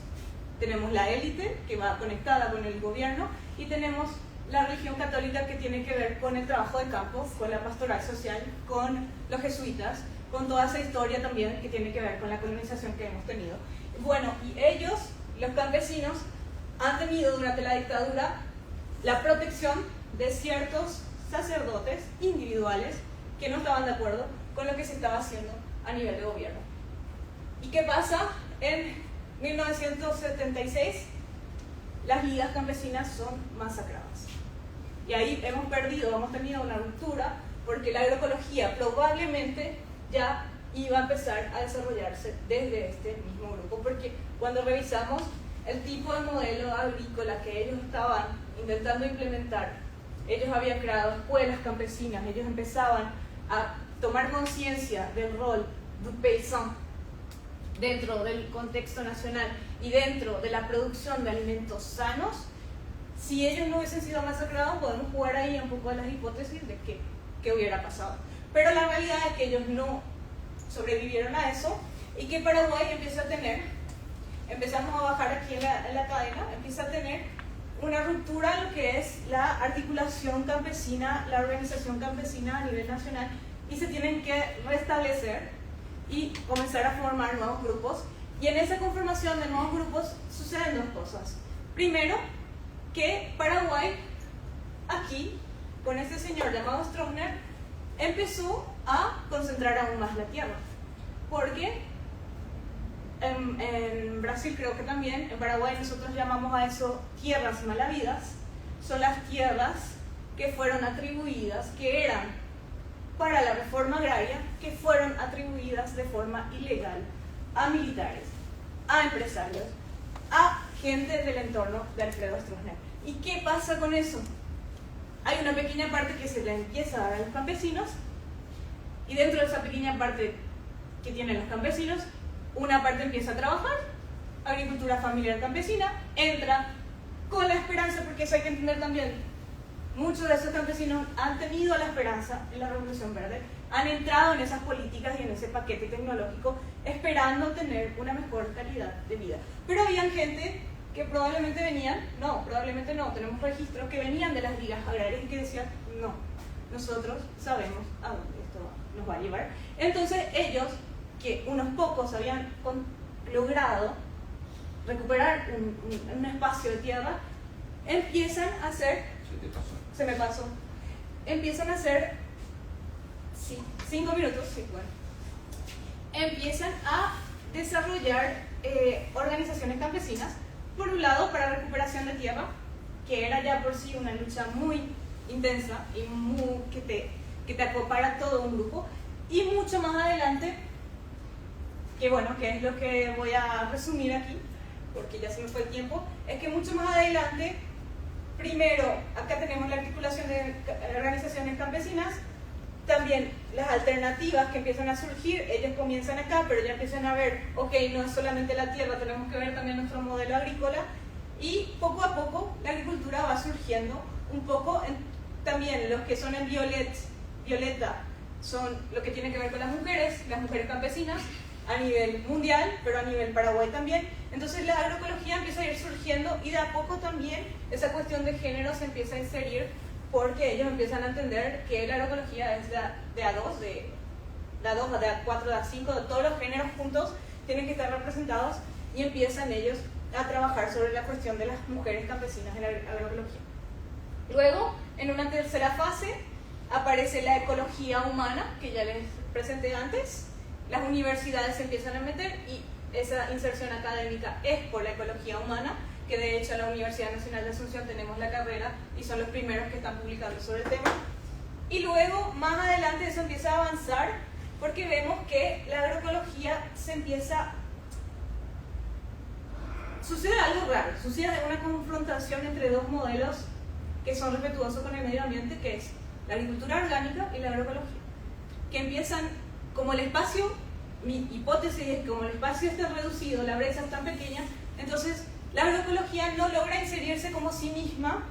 Tenemos la élite, que va conectada con el gobierno, y tenemos la religión católica que tiene que ver con el trabajo de campo, con la pastoral social, con los jesuitas, con toda esa historia también que tiene que ver con la colonización que hemos tenido. Bueno, y ellos, los campesinos, han tenido durante la dictadura la protección de ciertos sacerdotes individuales que no estaban de acuerdo con lo que se estaba haciendo a nivel de gobierno. ¿Y qué pasa? En 1976 las ligas campesinas son masacradas. Y ahí hemos tenido una ruptura, porque la agroecología probablemente ya iba a empezar a desarrollarse desde este mismo grupo, porque cuando revisamos el tipo de modelo agrícola que ellos estaban intentando implementar, ellos habían creado escuelas campesinas, ellos empezaban a tomar conciencia del rol du paysan dentro del contexto nacional y dentro de la producción de alimentos sanos. Si ellos no hubiesen sido masacrados, podemos jugar ahí un poco de las hipótesis de qué hubiera pasado. Pero la realidad es que ellos no sobrevivieron a eso, y que Paraguay empezamos a bajar aquí en la cadena, empieza a tener una ruptura en lo que es la articulación campesina, la organización campesina a nivel nacional, y se tienen que restablecer y comenzar a formar nuevos grupos. Y en esa conformación de nuevos grupos suceden dos cosas. Primero, que Paraguay, aquí, con este señor llamado Stroessner, empezó a concentrar aún más la tierra. Porque en Brasil creo que también, en Paraguay nosotros llamamos a eso tierras malavidas. Son las tierras que fueron atribuidas, que eran para la reforma agraria, que fueron atribuidas de forma ilegal a militares, a empresarios, a gente del entorno de Alfredo Stroessner. ¿Y qué pasa con eso? Hay una pequeña parte que se le empieza a dar a los campesinos, y dentro de esa pequeña parte que tienen los campesinos, una parte empieza a trabajar, agricultura familiar campesina, entra con la esperanza, porque eso hay que entender también, muchos de esos campesinos han tenido la esperanza en la Revolución Verde, han entrado en esas políticas y en ese paquete tecnológico esperando tener una mejor calidad de vida. Pero habían gente que probablemente tenemos registros que venían de las ligas agrarias y que decían, no, nosotros sabemos a dónde esto nos va a llevar. Entonces ellos, que unos pocos habían logrado recuperar un espacio de tierra, empiezan a hacer... Se me pasó. Empiezan a hacer... Sí, 5 minutos, sí, bueno. Empiezan a desarrollar organizaciones campesinas, por un lado para recuperación de tierra, que era ya por sí una lucha muy intensa y que te acopara todo un grupo, y mucho más adelante, que es lo que voy a resumir aquí, porque ya se me fue el tiempo, es que mucho más adelante, primero, acá tenemos la articulación de organizaciones campesinas, también las alternativas que empiezan a surgir, ellos comienzan acá, pero ya empiezan a ver, ok, no es solamente la tierra, tenemos que ver también nuestro modelo agrícola, y poco a poco la agricultura va surgiendo un poco, también los que son en violeta son lo que tiene que ver con las mujeres campesinas, a nivel mundial, pero a nivel Paraguay también. Entonces la agroecología empieza a ir surgiendo, y de a poco también esa cuestión de género se empieza a inserir, porque ellos empiezan a entender que la agroecología es de A2, de A2, de A4, de A5, de todos los géneros juntos tienen que estar representados, y empiezan ellos a trabajar sobre la cuestión de las mujeres campesinas en la agroecología. Luego, en una tercera fase, aparece la ecología humana, que ya les presenté antes, las universidades se empiezan a meter y esa inserción académica es por la ecología humana, que de hecho en la Universidad Nacional de Asunción tenemos la carrera y son los primeros que están publicando sobre el tema. Y luego, más adelante, eso empieza a avanzar porque vemos que la agroecología sucede algo raro, sucede una confrontación entre dos modelos que son respetuosos con el medio ambiente, que es la agricultura orgánica y la agroecología, que empiezan como el espacio, mi hipótesis es que como el espacio está reducido, la brecha es tan pequeña, entonces la agroecología no logra inserirse como sí misma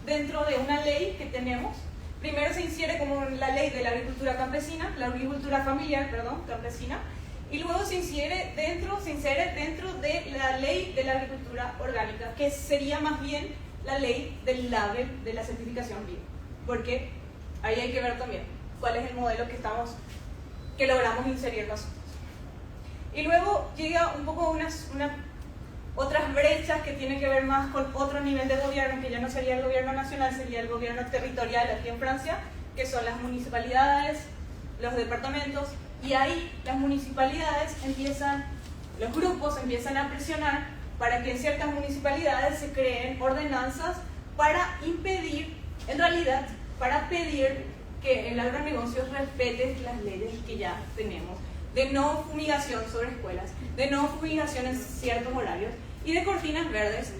dentro de una ley que tenemos. Primero se infiere como la ley de la agricultura campesina, la agricultura familiar, perdón, campesina, y luego se insere dentro de la ley de la agricultura orgánica, que sería más bien la ley del label de la certificación BIO, porque ahí hay que ver también cuál es el modelo que logramos inserir nosotros. Y luego llega un poco otras brechas que tienen que ver más con otro nivel de gobierno, que ya no sería el gobierno nacional, sería el gobierno territorial aquí en Francia, que son las municipalidades, los departamentos, y ahí las municipalidades los grupos empiezan a presionar para que en ciertas municipalidades se creen ordenanzas para impedir, en realidad, para pedir que el agronegocio respete las leyes que ya tenemos, de no fumigación sobre escuelas, de no fumigación en ciertos horarios y de cortinas verdes,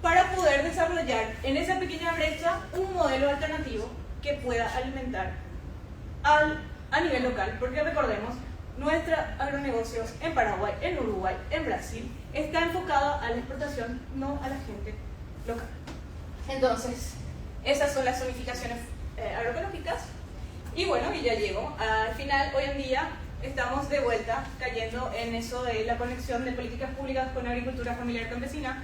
para poder desarrollar en esa pequeña brecha un modelo alternativo que pueda alimentar a nivel local, porque recordemos, nuestros agronegocios en Paraguay, en Uruguay, en Brasil, está enfocado a la exportación, no a la gente local. Entonces, esas son las zonificaciones agroecológicas. Y bueno, y ya llego. Al final, hoy en día, estamos de vuelta cayendo en eso de la conexión de políticas públicas con agricultura familiar campesina,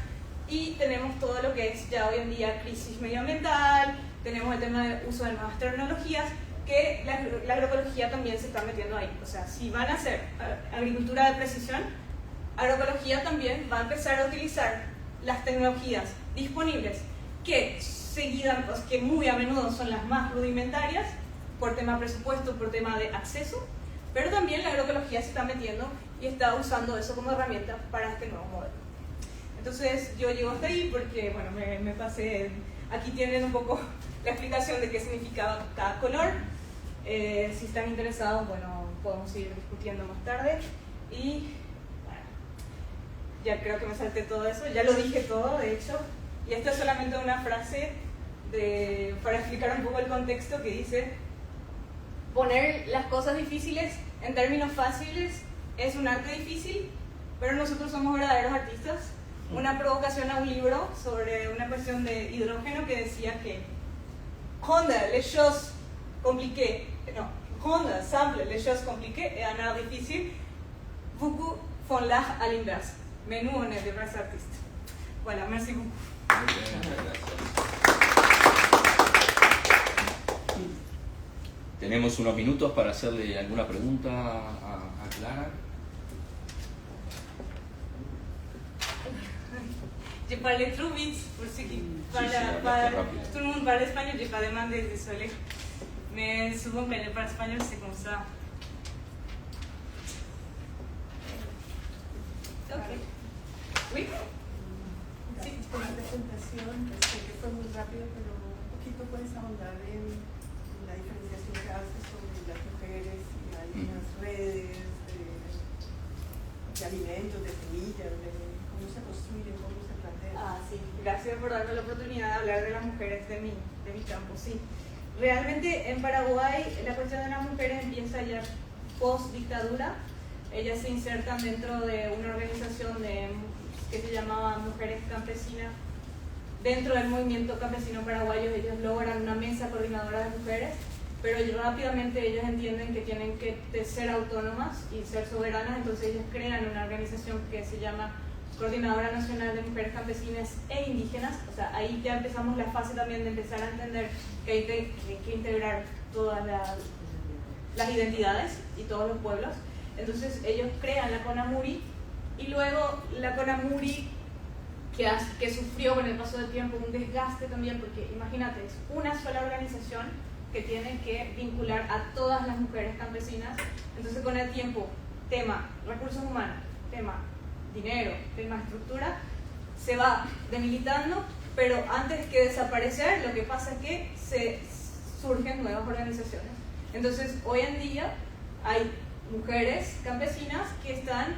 y tenemos todo lo que es ya hoy en día crisis medioambiental, tenemos el tema de uso de nuevas tecnologías, que la agroecología también se está metiendo ahí. O sea, si van a hacer agricultura de precisión, agroecología también va a empezar a utilizar las tecnologías disponibles que muy a menudo son las más rudimentarias por tema de presupuesto, por tema de acceso, pero también la agroecología se está metiendo y está usando eso como herramienta para este nuevo modelo. Entonces yo llego hasta ahí porque, bueno, me pasé, aquí tienen un poco la explicación de qué significaba cada color. Si están interesados, bueno, podemos ir discutiendo más tarde. Y bueno, ya creo que me salté todo eso, ya lo dije todo, de hecho. Y esta es solamente una frase para explicar un poco el contexto, que dice: poner las cosas difíciles en términos fáciles es un arte difícil, pero nosotros somos verdaderos artistas. Una provocación a un libro sobre una cuestión de hidrógeno que decía que Honda, les choses compliquées, Honda semble les choses compliquées et un art difficile, beaucoup font l'art à l'inverse. Mais nous, on est des vrais artistes. Voilà, merci beaucoup. Muy bien, gracias. Tenemos unos minutos para hacerle alguna pregunta a Clara. Je parlais trop vite pour ceux qui parlent, tout le monde parle espagnol, j'ai pas demandé, désolé. Mais souvent quand je parle espagnol, c'est comme ça. Ok. Oui. Sí, con la presentación, sé que fue muy rápido, pero un poquito puedes ahondar en la diferenciación que haces sobre las mujeres y hay unas redes de alimentos, de semillas, de cómo se construyen, cómo se plantean. Sí, gracias por darme la oportunidad de hablar de las mujeres de mi campo, sí. Realmente en Paraguay la cuestión de las mujeres empieza ya post-dictadura. Ellas se insertan dentro de una organización que se llamaba Mujeres Campesinas. Dentro del movimiento campesino paraguayo ellos logran una mesa coordinadora de mujeres, pero rápidamente ellos entienden que tienen que ser autónomas y ser soberanas, entonces ellos crean una organización que se llama Coordinadora Nacional de Mujeres Campesinas e Indígenas. O sea, ahí ya empezamos la fase también de empezar a entender que hay que integrar todas las identidades y todos los pueblos. Entonces ellos crean la CONAMURI, y luego la CONAMURI que sufrió con el paso del tiempo un desgaste también, porque imagínate, es una sola organización que tienen que vincular a todas las mujeres campesinas. Entonces con el tiempo, tema recursos humanos, tema dinero, tema estructura, se va debilitando, pero antes que desaparecer, lo que pasa es que surgen nuevas organizaciones. Entonces hoy en día hay mujeres campesinas que están...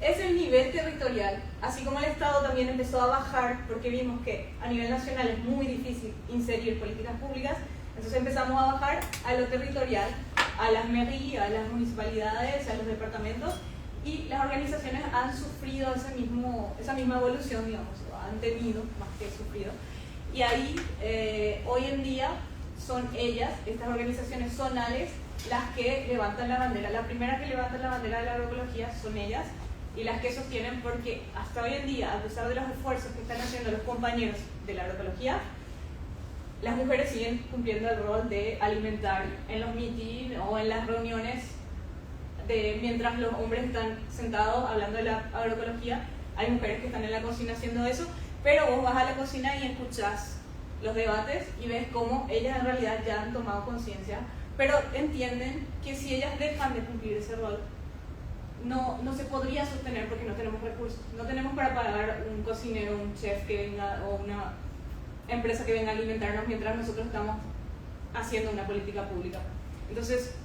es el nivel territorial, así como el Estado también empezó a bajar porque vimos que a nivel nacional es muy difícil inserir políticas públicas, entonces empezamos a bajar a lo territorial, a las mairies, a las municipalidades, a los departamentos, y las organizaciones han sufrido esa misma evolución, digamos, han tenido más que sufrido, y ahí hoy en día son ellas, estas organizaciones zonales, las que levantan la bandera. La primera que levanta la bandera de la agroecología son ellas, y las que sostienen, porque hasta hoy en día, a pesar de los esfuerzos que están haciendo los compañeros de la agroecología, las mujeres siguen cumpliendo el rol de alimentar en los mítines o en las reuniones, mientras los hombres están sentados hablando de la agroecología, hay mujeres que están en la cocina haciendo eso, pero vos vas a la cocina y escuchás los debates y ves cómo ellas en realidad ya han tomado conciencia, pero entienden que si ellas dejan de cumplir ese rol, no se podría sostener porque no tenemos recursos, no tenemos para pagar un cocinero, un chef que venga o una empresa que venga a alimentarnos mientras nosotros estamos haciendo una política pública. Entonces,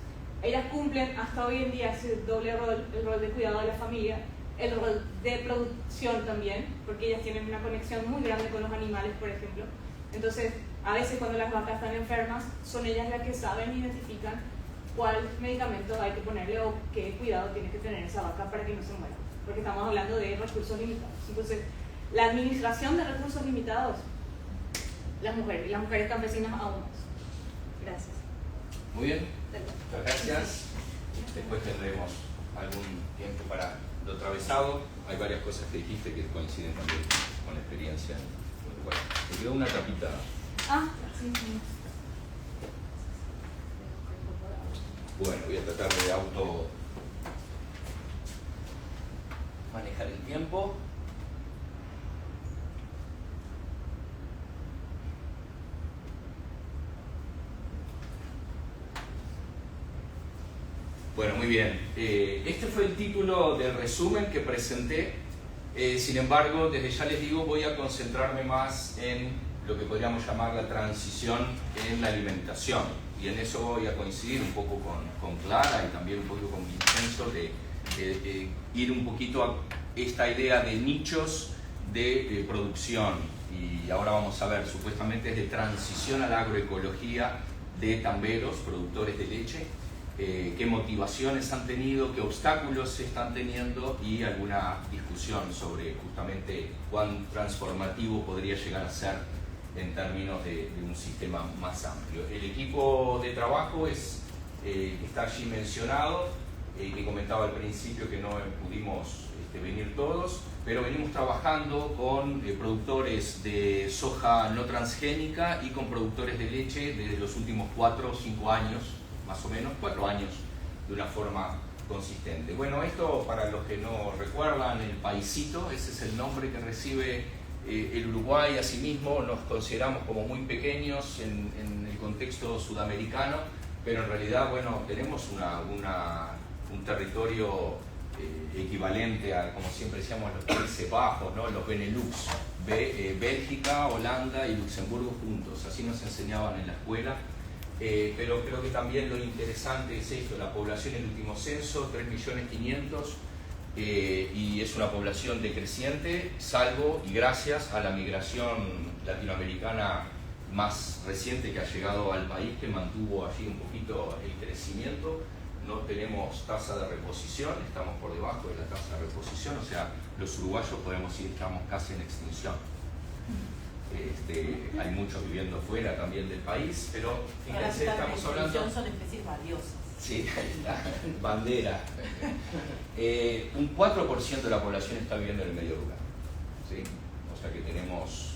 ellas cumplen hasta hoy en día ese doble rol, el rol de cuidado de la familia, el rol de producción también, porque ellas tienen una conexión muy grande con los animales, por ejemplo. Entonces, a veces cuando las vacas están enfermas, son ellas las que saben y identifican cuál medicamento hay que ponerle o qué cuidado tiene que tener esa vaca para que no se muera, porque estamos hablando de recursos limitados. Entonces, la administración de recursos limitados, las mujeres, y las mujeres campesinas aún más. Gracias. Muy bien, muchas gracias. Después tendremos algún tiempo para lo atravesado. Hay varias cosas que dijiste que coinciden también con la experiencia en Uruguay. Me quedó una tapita. Sí. Bueno, voy a tratar de manejar el tiempo. Bueno, muy bien. Este fue el título del resumen que presenté. Sin embargo, desde ya les digo, voy a concentrarme más en lo que podríamos llamar la transición en la alimentación. Y en eso voy a coincidir un poco con Clara y también un poco con Vincenzo de ir un poquito a esta idea de nichos de producción. Y ahora vamos a ver, supuestamente es de transición a la agroecología de tamberos, productores de leche, qué motivaciones han tenido, qué obstáculos están teniendo y alguna discusión sobre justamente cuán transformativo podría llegar a ser en términos de un sistema más amplio. El equipo de trabajo está allí mencionado, que comentaba al principio que no pudimos venir todos, pero venimos trabajando con productores de soja no transgénica y con productores de leche desde los últimos 4 o 5 años, más o menos 4 años, de una forma consistente. Bueno, esto para los que no recuerdan, el paisito, ese es el nombre que recibe el Uruguay. Asimismo nos consideramos como muy pequeños en el contexto sudamericano, pero en realidad, bueno, tenemos un territorio equivalente a, como siempre decíamos, los Países Bajos, ¿no? Los Benelux, Bélgica, Holanda y Luxemburgo juntos, así nos enseñaban en la escuela. Pero creo que también lo interesante es esto, la población en el último censo, 3.500.000, y es una población decreciente, salvo y gracias a la migración latinoamericana más reciente que ha llegado al país, que mantuvo allí un poquito el crecimiento. No tenemos tasa de reposición, estamos por debajo de la tasa de reposición, o sea, los uruguayos podemos decir que estamos casi en extinción. Hay muchos viviendo fuera también del país, pero fíjense, estamos hablando... Son especies valiosas. Sí, la bandera. Un 4% de la población está viviendo en el medio rural, ¿sí? O sea que tenemos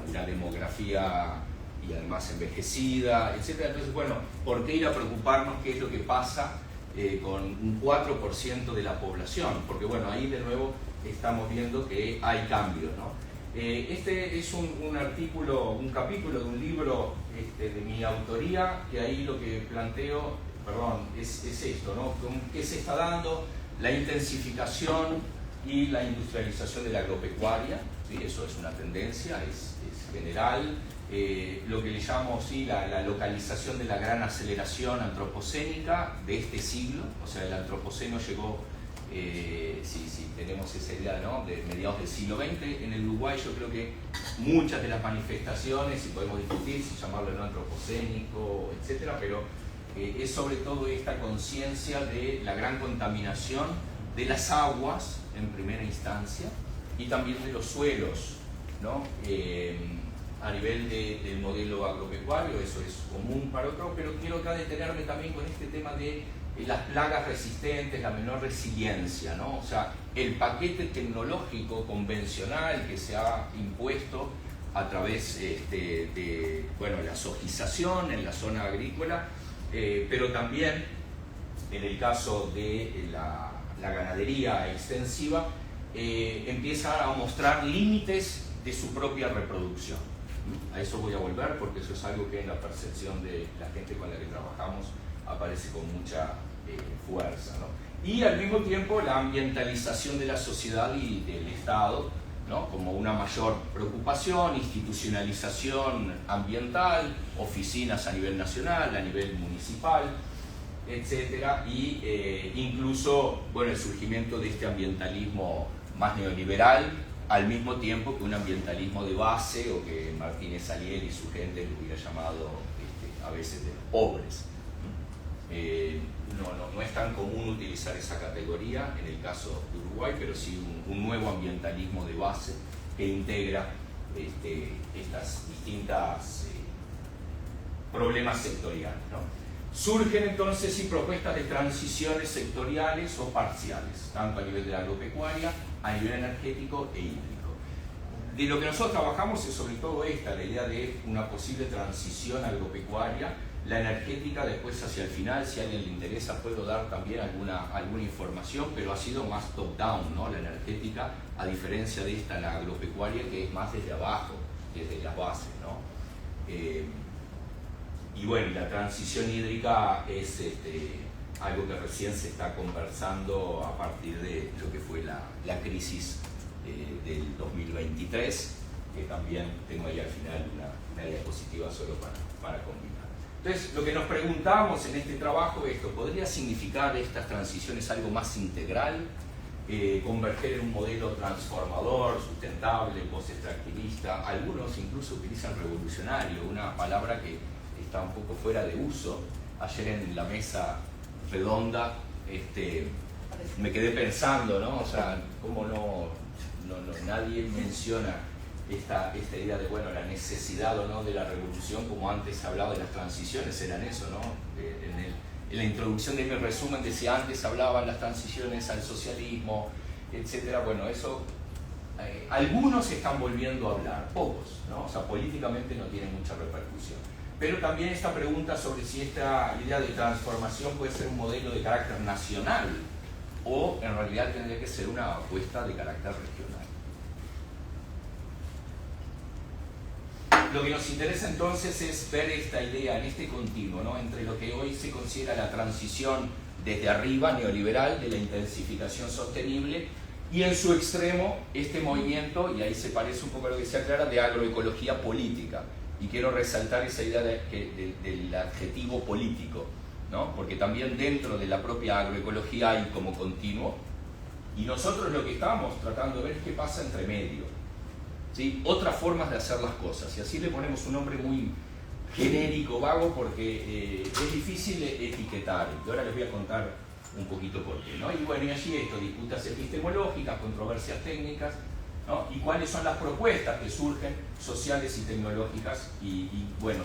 una demografía y además envejecida, etc. Entonces, bueno, ¿por qué ir a preocuparnos qué es lo que pasa con un 4% de la población? Porque bueno, ahí de nuevo estamos viendo que hay cambios, ¿no? Este es un artículo, un capítulo de un libro de mi autoría, que ahí lo que planteo, es esto, ¿no? ¿Qué se está dando? La intensificación y la industrialización de la agropecuaria, ¿sí? Eso es una tendencia, es general. Lo que le llamo la localización de la gran aceleración antropocénica de este siglo, o sea, el antropoceno llegó, si tenemos esa idea, ¿no?, de mediados del siglo XX. En el Uruguay yo creo que muchas de las manifestaciones, y podemos discutir si llamarlo no antropocénico, etcétera, pero es sobre todo esta conciencia de la gran contaminación de las aguas en primera instancia y también de los suelos, ¿no? A nivel del modelo agropecuario, eso es común para otros, pero quiero acá detenerme también con este tema de las plagas resistentes, la menor resiliencia, ¿no? O sea, el paquete tecnológico convencional que se ha impuesto a través de la sojización en la zona agrícola, pero también en el caso de la ganadería extensiva, empieza a mostrar límites de su propia reproducción. A eso voy a volver porque eso es algo que en la percepción de la gente con la que trabajamos aparece con mucha fuerza, ¿no? Y al mismo tiempo la ambientalización de la sociedad y del Estado, ¿no?, como una mayor preocupación, institucionalización ambiental, oficinas a nivel nacional, a nivel municipal, etcétera, y incluso el surgimiento de este ambientalismo más neoliberal, al mismo tiempo que un ambientalismo de base, o que Martínez Alier y su gente lo hubiera llamado a veces de los pobres. No es tan común utilizar esa categoría en el caso de Uruguay, pero sí un nuevo ambientalismo de base que integra estas distintas problemas sectoriales, ¿no? Surgen entonces propuestas de transiciones sectoriales o parciales, tanto a nivel de la agropecuaria, a nivel energético e hídrico. De lo que nosotros trabajamos es sobre todo la idea de una posible transición agropecuaria. La energética después hacia el final, si a alguien le interesa, puedo dar también alguna información, pero ha sido más top-down, ¿no? La energética, a diferencia de la agropecuaria, que es más desde abajo, desde las bases, ¿no? Y la transición hídrica es algo que recién se está conversando a partir de lo que fue la crisis del 2023, que también tengo ahí al final una diapositiva solo para combinar. Entonces, lo que nos preguntamos en este trabajo es: ¿podría significar estas transiciones algo más integral? Converger en un modelo transformador, sustentable, post-extractivista. Algunos incluso utilizan revolucionario, una palabra que está un poco fuera de uso. Ayer en la mesa redonda me quedé pensando, ¿no? O sea, cómo nadie menciona esta idea de la necesidad o no de la revolución, como antes se hablaba de las transiciones, eran eso, ¿no? En la introducción de mi resumen decía: antes hablaban las transiciones al socialismo, etcétera. Eso algunos están volviendo a hablar, pocos, ¿no? O sea, políticamente no tiene mucha repercusión. Pero también esta pregunta sobre si esta idea de transformación puede ser un modelo de carácter nacional o en realidad tendría que ser una apuesta de carácter regional. Lo que nos interesa entonces es ver esta idea en este continuo, ¿no?, entre lo que hoy se considera la transición desde arriba, neoliberal, de la intensificación sostenible, y en su extremo este movimiento, y ahí se parece un poco a lo que decía Clara, de agroecología política. Y quiero resaltar esa idea del adjetivo político, ¿no?, porque también dentro de la propia agroecología hay como continuo, y nosotros lo que estamos tratando de ver es qué pasa entre medio, ¿sí? Otras formas de hacer las cosas, y así le ponemos un nombre muy genérico, vago, porque es difícil etiquetar, y ahora les voy a contar un poquito por qué, ¿no? Y allí disputas epistemológicas, controversias técnicas, ¿no? Y cuáles son las propuestas que surgen, sociales y tecnológicas, y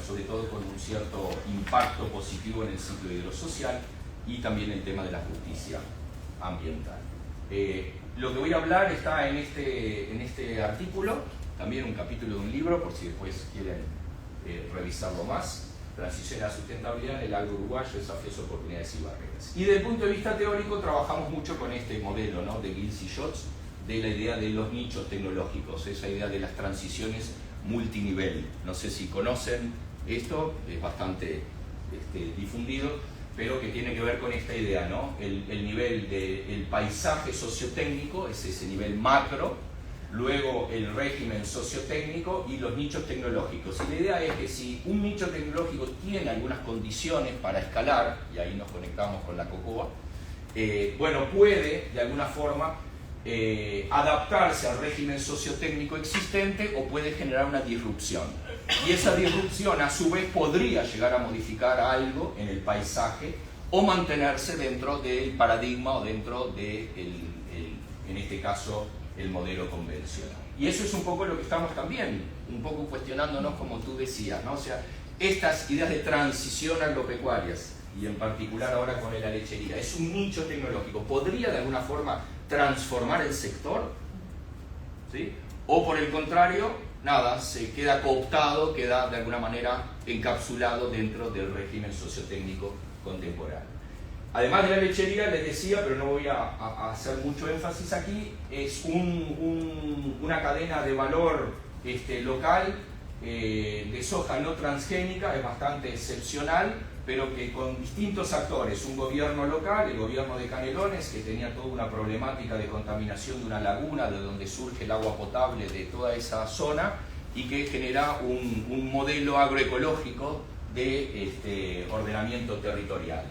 sobre todo con un cierto impacto positivo en el ciclo hidrosocial, y también el tema de la justicia ambiental. Lo que voy a hablar está en este artículo, también un capítulo de un libro, por si después quieren revisarlo más: Transición a la sustentabilidad en el agro uruguayo, desafíos, oportunidades y barreras. Y desde el punto de vista teórico trabajamos mucho con este modelo, ¿no?, de Giles y Schatz, de la idea de los nichos tecnológicos, esa idea de las transiciones multinivel. No sé si conocen esto, es bastante difundido, pero que tiene que ver con esta idea, ¿no? El nivel del paisaje sociotécnico es ese nivel macro, luego el régimen sociotécnico y los nichos tecnológicos. Y la idea es que si un nicho tecnológico tiene algunas condiciones para escalar, y ahí nos conectamos con la COCOA, bueno, puede de alguna forma adaptarse al régimen sociotécnico existente o puede generar una disrupción. Y esa disrupción a su vez podría llegar a modificar algo en el paisaje o mantenerse dentro del paradigma o dentro de, en este caso, el modelo convencional. Y eso es un poco lo que estamos también, un poco cuestionándonos, como tú decías, ¿no? O sea, estas ideas de transición agropecuarias, y en particular ahora con la lechería, es un nicho tecnológico. ¿Podría de alguna forma transformar el sector? ¿Sí? O por el contrario, nada, se queda cooptado, queda de alguna manera encapsulado dentro del régimen sociotécnico contemporáneo. Además de la lechería, les decía, pero no voy a hacer mucho énfasis aquí, es una cadena de valor local de soja no transgénica, es bastante excepcional, pero que con distintos actores, un gobierno local, el gobierno de Canelones, que tenía toda una problemática de contaminación de una laguna de donde surge el agua potable de toda esa zona y que genera un modelo agroecológico de ordenamiento territorial.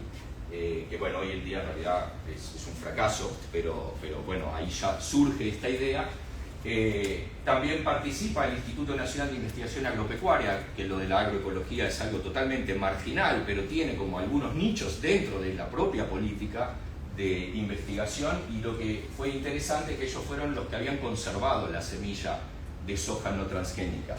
Que bueno, hoy en día en realidad es un fracaso, pero bueno, ahí ya surge esta idea. También participa el Instituto Nacional de Investigación Agropecuaria, que lo de la agroecología es algo totalmente marginal, pero tiene como algunos nichos dentro de la propia política de investigación, y lo que fue interesante es que ellos fueron los que habían conservado la semilla de soja no transgénica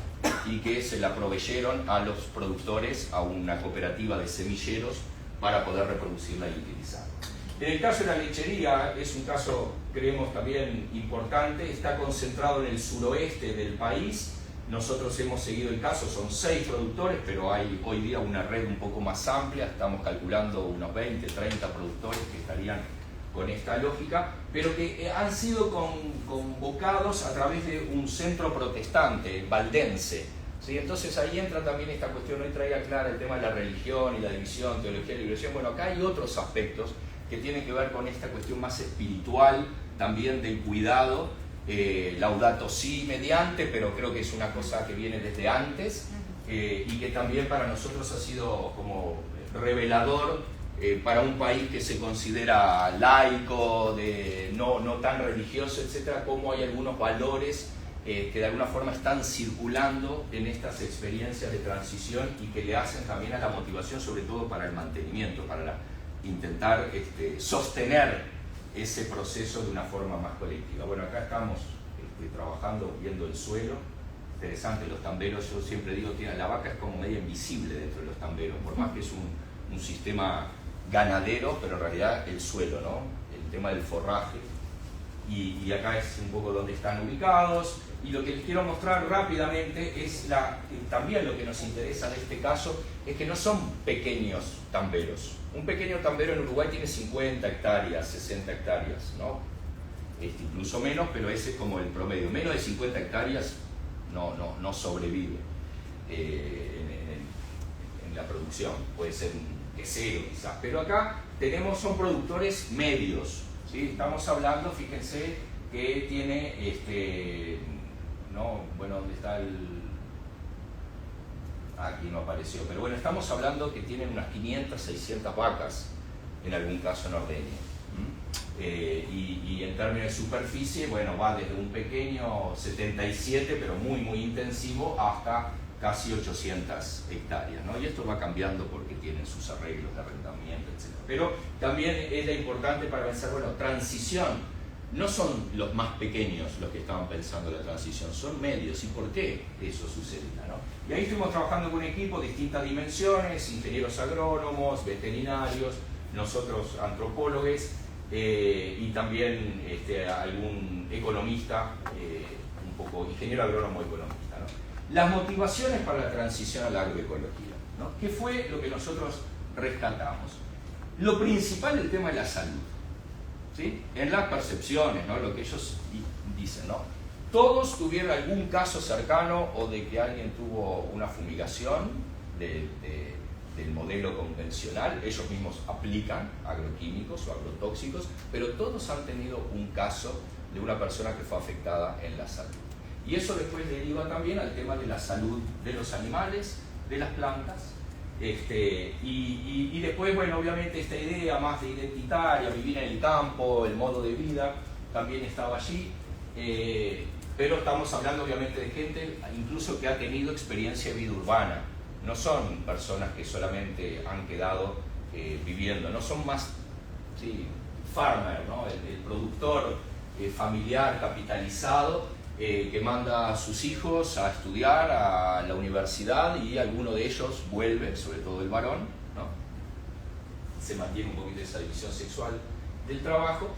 y que se la proveyeron a los productores, a una cooperativa de semilleros, para poder reproducirla y utilizarla. En el caso de la lechería, es un caso, creemos, también importante, está concentrado en el suroeste del país. Nosotros hemos seguido el caso, son 6 productores, pero hay hoy día una red un poco más amplia, estamos calculando unos 20, 30 productores que estarían con esta lógica, pero que han sido convocados a través de un centro protestante, valdense. ¿Sí? Entonces ahí entra también esta cuestión, hoy traía clara el tema de la religión y la división, teología y liberación. Bueno, acá hay otros aspectos que tienen que ver con esta cuestión más espiritual, también del cuidado, Laudato Si mediante, pero creo que es una cosa que viene desde antes, y que también para nosotros ha sido como revelador para un país que se considera laico, no tan religioso, etcétera, cómo hay algunos valores que de alguna forma están circulando en estas experiencias de transición y que le hacen también a la motivación, sobre todo para el mantenimiento, para intentar sostener ese proceso de una forma más colectiva. Bueno, acá estamos trabajando, viendo el suelo. Interesante, los tamberos, yo siempre digo, la vaca es como media invisible dentro de los tamberos, por más que es un sistema ganadero, pero en realidad el suelo, ¿no? El tema del forraje. Y acá es un poco donde están ubicados. Y lo que les quiero mostrar rápidamente es también lo que nos interesa de este caso, es que no son pequeños tamberos. Un pequeño tambero en Uruguay tiene 50 hectáreas, 60 hectáreas, ¿no? Incluso menos, pero ese es como el promedio. Menos de 50 hectáreas no sobrevive en la producción. Puede ser un quesero quizás, pero acá son productores medios, ¿sí? Estamos hablando, fíjense, que tiene, bueno, ¿dónde está el...? Aquí no apareció, pero bueno, estamos hablando que tienen unas 500, 600 vacas, en algún caso en ordeño. Y en términos de superficie, bueno, va desde un pequeño 77, pero muy, muy intensivo, hasta casi 800 hectáreas, ¿no? Y esto va cambiando porque tienen sus arreglos de arrendamiento, etc. Pero también es importante para pensar, bueno, transición. No son los más pequeños los que estaban pensando la transición, son medios. ¿Y por qué eso sucedía, no? Y ahí estuvimos trabajando con un equipo de distintas dimensiones, ingenieros agrónomos, veterinarios, nosotros antropólogos, y también algún economista, un poco ingeniero agrónomo economista, ¿no? Las motivaciones para la transición a la agroecología, ¿no? ¿Qué fue lo que nosotros rescatamos? Lo principal, el tema de la salud, ¿sí? En las percepciones, ¿no? Lo que ellos dicen, ¿no? Todos tuvieron algún caso cercano o de que alguien tuvo una fumigación del modelo convencional. Ellos mismos aplican agroquímicos o agrotóxicos, pero todos han tenido un caso de una persona que fue afectada en la salud. Y eso después deriva también al tema de la salud de los animales, de las plantas, y después, bueno, obviamente esta idea más de identitaria, vivir en el campo, el modo de vida, también estaba allí, pero estamos hablando obviamente de gente incluso que ha tenido experiencia de vida urbana, no son personas que solamente han quedado viviendo, no son más, sí, farmer, ¿no? El productor familiar capitalizado, que manda a sus hijos a estudiar a la universidad y alguno de ellos vuelve, sobre todo el varón, ¿no? Se mantiene un poquito esa división sexual del trabajo.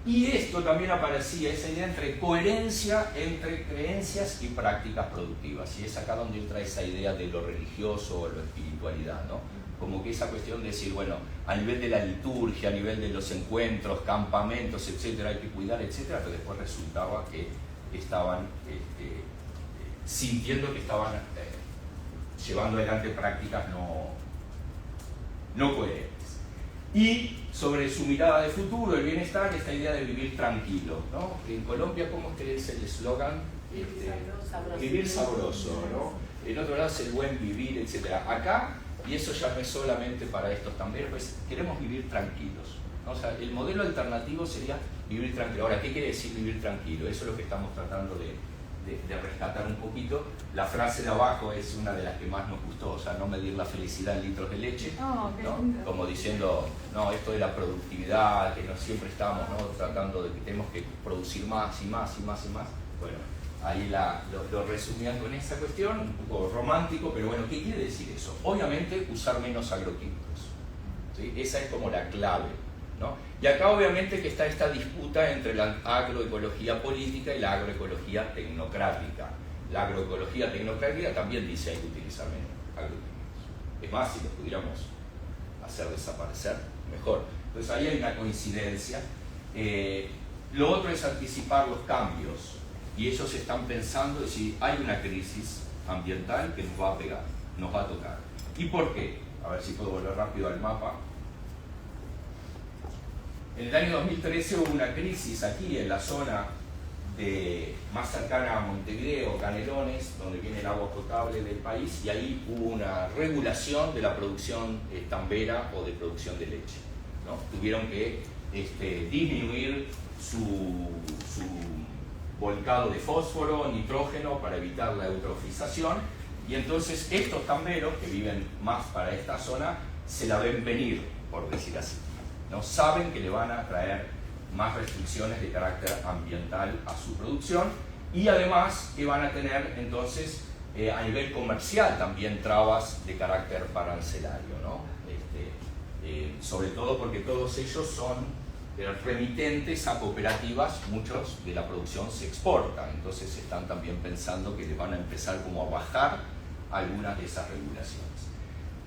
Y esto también aparecía, esa idea entre coherencia entre creencias y prácticas productivas. Y es acá donde entra esa idea de lo religioso o la espiritualidad, ¿no? Como que esa cuestión de decir, bueno, a nivel de la liturgia, a nivel de los encuentros, campamentos, etcétera, hay que cuidar, etcétera, pero después resultaba que estaban sintiendo que estaban llevando adelante prácticas no coherentes. Y sobre su mirada de futuro, el bienestar, esta idea de vivir tranquilo, ¿no? En Colombia, ¿cómo es que es el eslogan? Vivir sabroso, ¿no? En otro lado es el buen vivir, etc. Acá, y eso ya no es solamente para estos también, pues queremos vivir tranquilos, ¿no? O sea, el modelo alternativo sería vivir tranquilo. Ahora, ¿qué quiere decir vivir tranquilo? Eso es lo que estamos tratando de rescatar un poquito. La frase de abajo es una de las que más nos gustó, o sea, no medir la felicidad en litros de leche, ¿no? Como diciendo, no, esto de la productividad, que no siempre estamos, ¿no? Tratando de que tenemos que producir más y más y más y más. Bueno, ahí lo resumían con esa cuestión, un poco romántico, pero bueno, ¿qué quiere decir eso? Obviamente usar menos agroquímicos, ¿sí? Esa es como la clave, ¿no? Y acá obviamente que está esta disputa entre la agroecología política y la agroecología tecnocrática. La agroecología tecnocrática también dice hay que utilizar menos agroquímicos. Es más, si los pudiéramos hacer desaparecer, mejor. Entonces ahí hay una coincidencia. Lo otro es anticipar los cambios. Y ellos están pensando de si hay una crisis ambiental que nos va a pegar, nos va a tocar. ¿Y por qué? A ver si puedo volver rápido al mapa. En el año 2013 hubo una crisis aquí en la zona más cercana a Montevideo, Canelones, donde viene el agua potable del país, y ahí hubo una regulación de la producción tambera o de producción de leche, ¿no? Tuvieron que disminuir su volcado de fósforo, nitrógeno, para evitar la eutrofización, y entonces estos tamberos que viven más para esta zona se la ven venir, por decir así, ¿no? Saben que le van a traer más restricciones de carácter ambiental a su producción, y además que van a tener entonces a nivel comercial también trabas de carácter arancelario, ¿no? Sobre todo porque todos ellos son remitentes a cooperativas, muchos de la producción se exporta, entonces están también pensando que le van a empezar como a bajar algunas de esas regulaciones.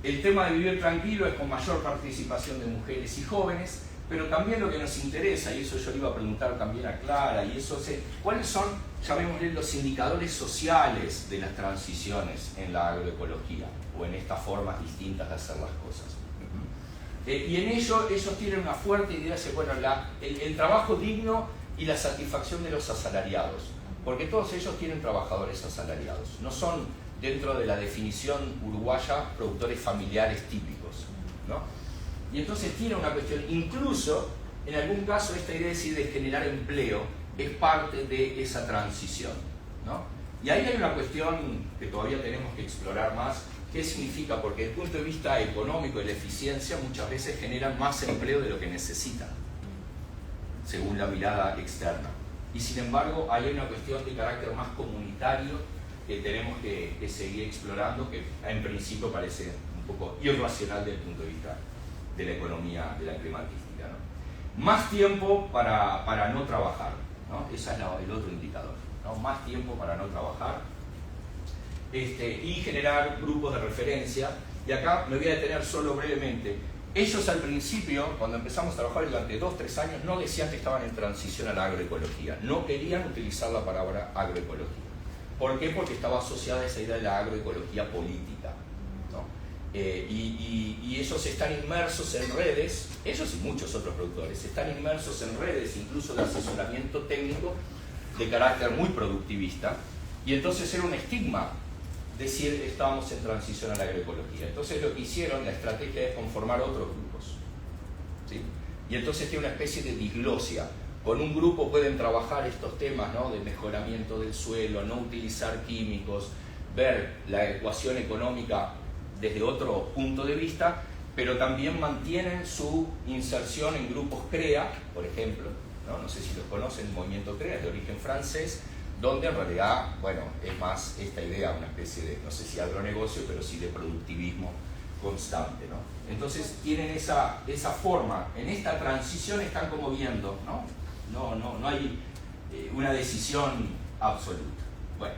El tema de vivir tranquilo es con mayor participación de mujeres y jóvenes, pero también lo que nos interesa, y eso yo le iba a preguntar también a Clara, y eso es, ¿cuáles son, llamémosle, los indicadores sociales de las transiciones en la agroecología o en estas formas distintas de hacer las cosas? Y en ello ellos tienen una fuerte idea de, bueno, el trabajo digno y la satisfacción de los asalariados, porque todos ellos tienen trabajadores asalariados, no son, dentro de la definición uruguaya, productores familiares típicos, ¿no? Y entonces tiene una cuestión, incluso en algún caso esta idea de generar empleo es parte de esa transición, ¿no? Y ahí hay una cuestión que todavía tenemos que explorar más. ¿Qué significa? Porque desde el punto de vista económico y la eficiencia muchas veces generan más empleo de lo que necesitan, según la mirada externa. Y sin embargo hay una cuestión de carácter más comunitario que tenemos que seguir explorando, que en principio parece un poco irracional desde el punto de vista de la economía, de la climatística, ¿no? Más tiempo para no trabajar, ¿no? Ese es el otro indicador, ¿no? Más tiempo para no trabajar. Y generar grupos de referencia. Y acá me voy a detener solo brevemente ellos al principio, cuando empezamos a trabajar durante 2-3 años, no decían que estaban en transición a la agroecología, no querían utilizar la palabra agroecología. ¿Por qué? Porque estaba asociada a esa idea de la agroecología política, ¿no? Y ellos están inmersos en redes, ellos y muchos otros productores, están inmersos en redes incluso de asesoramiento técnico de carácter muy productivista, y entonces era un estigma decir estábamos en transición a la agroecología. Entonces lo que hicieron, la estrategia es conformar otros grupos, ¿sí? Y entonces tiene una especie de diglosia. Con un grupo pueden trabajar estos temas, ¿no?, de mejoramiento del suelo, no utilizar químicos, ver la ecuación económica desde otro punto de vista, pero también mantienen su inserción en grupos CREA, por ejemplo, no sé si los conocen, el movimiento CREA es de origen francés, donde en realidad, bueno, es más esta idea, una especie de, no sé si agronegocio, pero sí de productivismo constante, ¿no? Entonces tienen esa forma, en esta transición están como viendo, no hay una decisión absoluta. Bueno,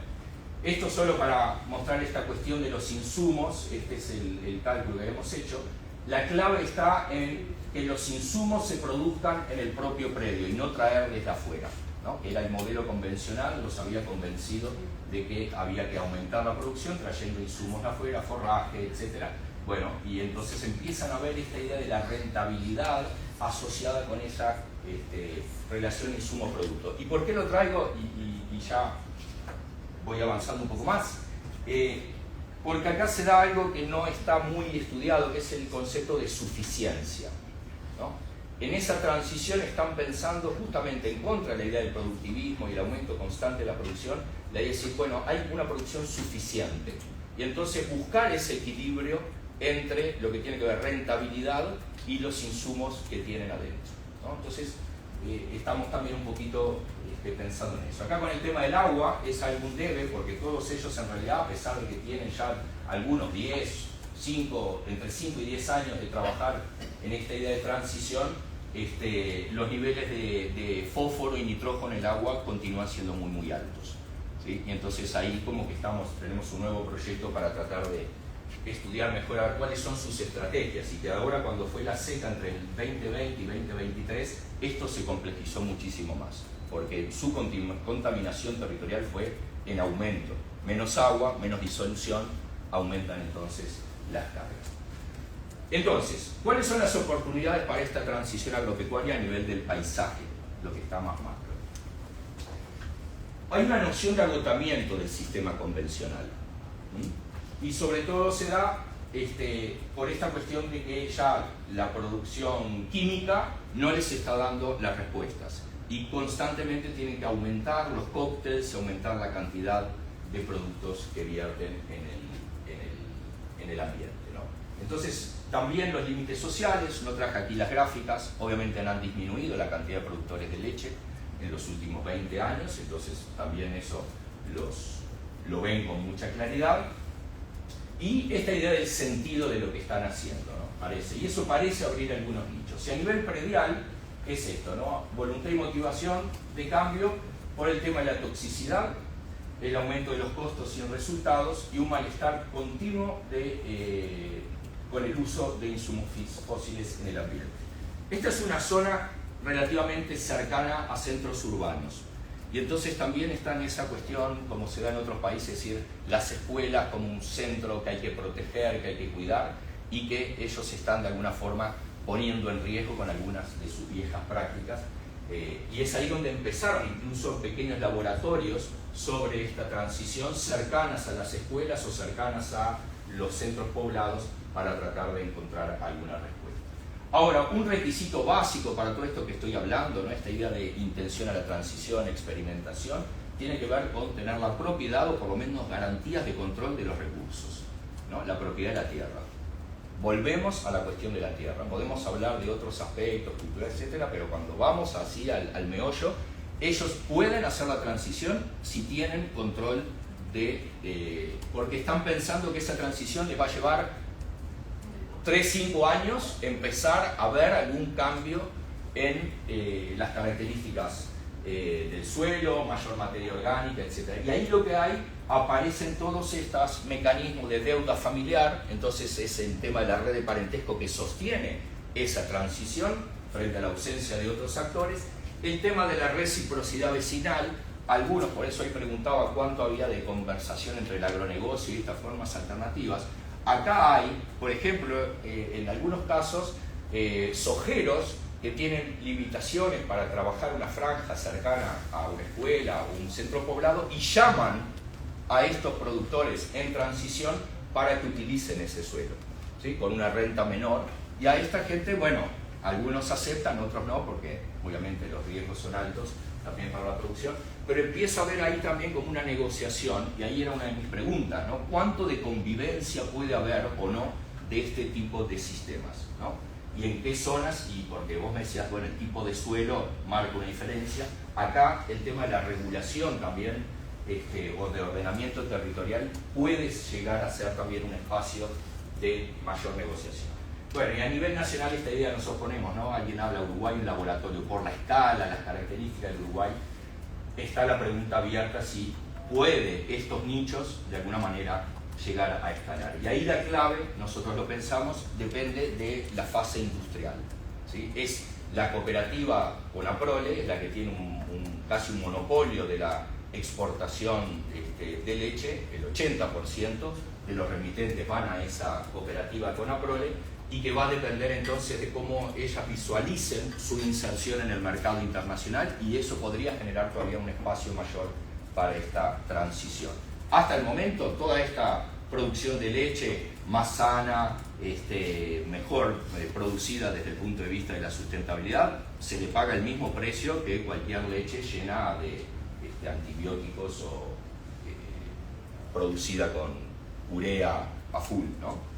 esto solo para mostrar esta cuestión de los insumos, este es el cálculo que hemos hecho. La clave está en que los insumos se produzcan en el propio predio y no traer desde afuera, ¿no? Que era el modelo convencional, los había convencido de que había que aumentar la producción trayendo insumos de afuera, forraje, etc. Bueno, y entonces empiezan a ver esta idea de la rentabilidad asociada con esa relación insumo-producto. ¿Y por qué lo traigo? Y ya voy avanzando un poco más. Porque acá se da algo que no está muy estudiado, que es el concepto de suficiencia, ¿no? En esa transición están pensando justamente en contra de la idea del productivismo y el aumento constante de la producción, la idea de decir, bueno, hay una producción suficiente. Y entonces buscar ese equilibrio entre lo que tiene que ver rentabilidad y los insumos que tienen adentro, ¿no? Entonces, estamos también un poquito pensando en eso. Acá con el tema del agua es algún debe, porque todos ellos en realidad, a pesar de que tienen ya algunos 10, entre 5 y 10 años de trabajar en esta idea de transición, los niveles de fósforo y nitrógeno en el agua continúan siendo muy muy altos, ¿sí? Y entonces ahí como que tenemos un nuevo proyecto para tratar de estudiar mejor, a ver cuáles son sus estrategias, y que ahora cuando fue la seca entre el 2020 y 2023, esto se complejizó muchísimo más, porque su contaminación territorial fue en aumento. Menos agua, menos disolución, aumentan entonces las cargas. Entonces, ¿cuáles son las oportunidades para esta transición agropecuaria a nivel del paisaje? Lo que está más macro. Hay una noción de agotamiento del sistema convencional, ¿sí? Y sobre todo se da por esta cuestión de que ya la producción química no les está dando las respuestas y constantemente tienen que aumentar los cócteles, aumentar la cantidad de productos que vierten en el ambiente, ¿no? Entonces, también los límites sociales, no traje aquí las gráficas, obviamente han disminuido la cantidad de productores de leche en los últimos 20 años, entonces también eso lo ven con mucha claridad. Y esta idea del sentido de lo que están haciendo, ¿no? Parece, y eso parece abrir algunos nichos. Y a nivel predial es esto, ¿no? Voluntad y motivación de cambio por el tema de la toxicidad, el aumento de los costos sin resultados y un malestar continuo con el uso de insumos fósiles en el ambiente. Esta es una zona relativamente cercana a centros urbanos. Y entonces también está en esa cuestión, como se da en otros países, es decir, las escuelas como un centro que hay que proteger, que hay que cuidar, y que ellos están de alguna forma poniendo en riesgo con algunas de sus viejas prácticas. Y es ahí donde empezaron incluso pequeños laboratorios sobre esta transición cercanas a las escuelas o cercanas a los centros poblados para tratar de encontrar alguna respuesta. Ahora, un requisito básico para todo esto que estoy hablando, ¿no? Esta idea de intención a la transición, experimentación, tiene que ver con tener la propiedad o por lo menos garantías de control de los recursos, ¿no? La propiedad de la tierra. Volvemos a la cuestión de la tierra. Podemos hablar de otros aspectos, cultura, etcétera, pero cuando vamos así al meollo, ellos pueden hacer la transición si tienen control porque están pensando que esa transición les va a llevar 3-5 años empezar a ver algún cambio en las características del suelo, mayor materia orgánica, etc. Y ahí lo que hay, aparecen todos estos mecanismos de deuda familiar, entonces es el tema de la red de parentesco que sostiene esa transición frente a la ausencia de otros actores, el tema de la reciprocidad vecinal, algunos, por eso hoy preguntaba cuánto había de conversación entre el agronegocio y estas formas alternativas. Acá hay, por ejemplo, en algunos casos, sojeros que tienen limitaciones para trabajar una franja cercana a una escuela o un centro poblado y llaman a estos productores en transición para que utilicen ese suelo, ¿sí? Con una renta menor. Y a esta gente, bueno, algunos aceptan, otros no, porque obviamente los riesgos son altos también para la producción, pero empiezo a ver ahí también como una negociación, y ahí era una de mis preguntas, ¿no? ¿Cuánto de convivencia puede haber o no de este tipo de sistemas, ¿no? Y en qué zonas, y porque vos me decías, bueno, el tipo de suelo marca una diferencia. Acá el tema de la regulación también, o de ordenamiento territorial, puede llegar a ser también un espacio de mayor negociación. Bueno, y a nivel nacional esta idea nos oponemos, ¿no? Alguien habla Uruguay, un laboratorio, por la escala, las características de Uruguay. Está la pregunta abierta si puede estos nichos de alguna manera llegar a escalar. Y ahí la clave, nosotros lo pensamos, depende de la fase industrial, ¿sí? Es la cooperativa Conaprole, es la que tiene casi un monopolio de la exportación de leche, el 80% de los remitentes van a esa cooperativa Conaprole, y que va a depender entonces de cómo ellas visualicen su inserción en el mercado internacional, y eso podría generar todavía un espacio mayor para esta transición. Hasta el momento, toda esta producción de leche más sana, mejor producida desde el punto de vista de la sustentabilidad, se le paga el mismo precio que cualquier leche llena de antibióticos o producida con urea a full, ¿no?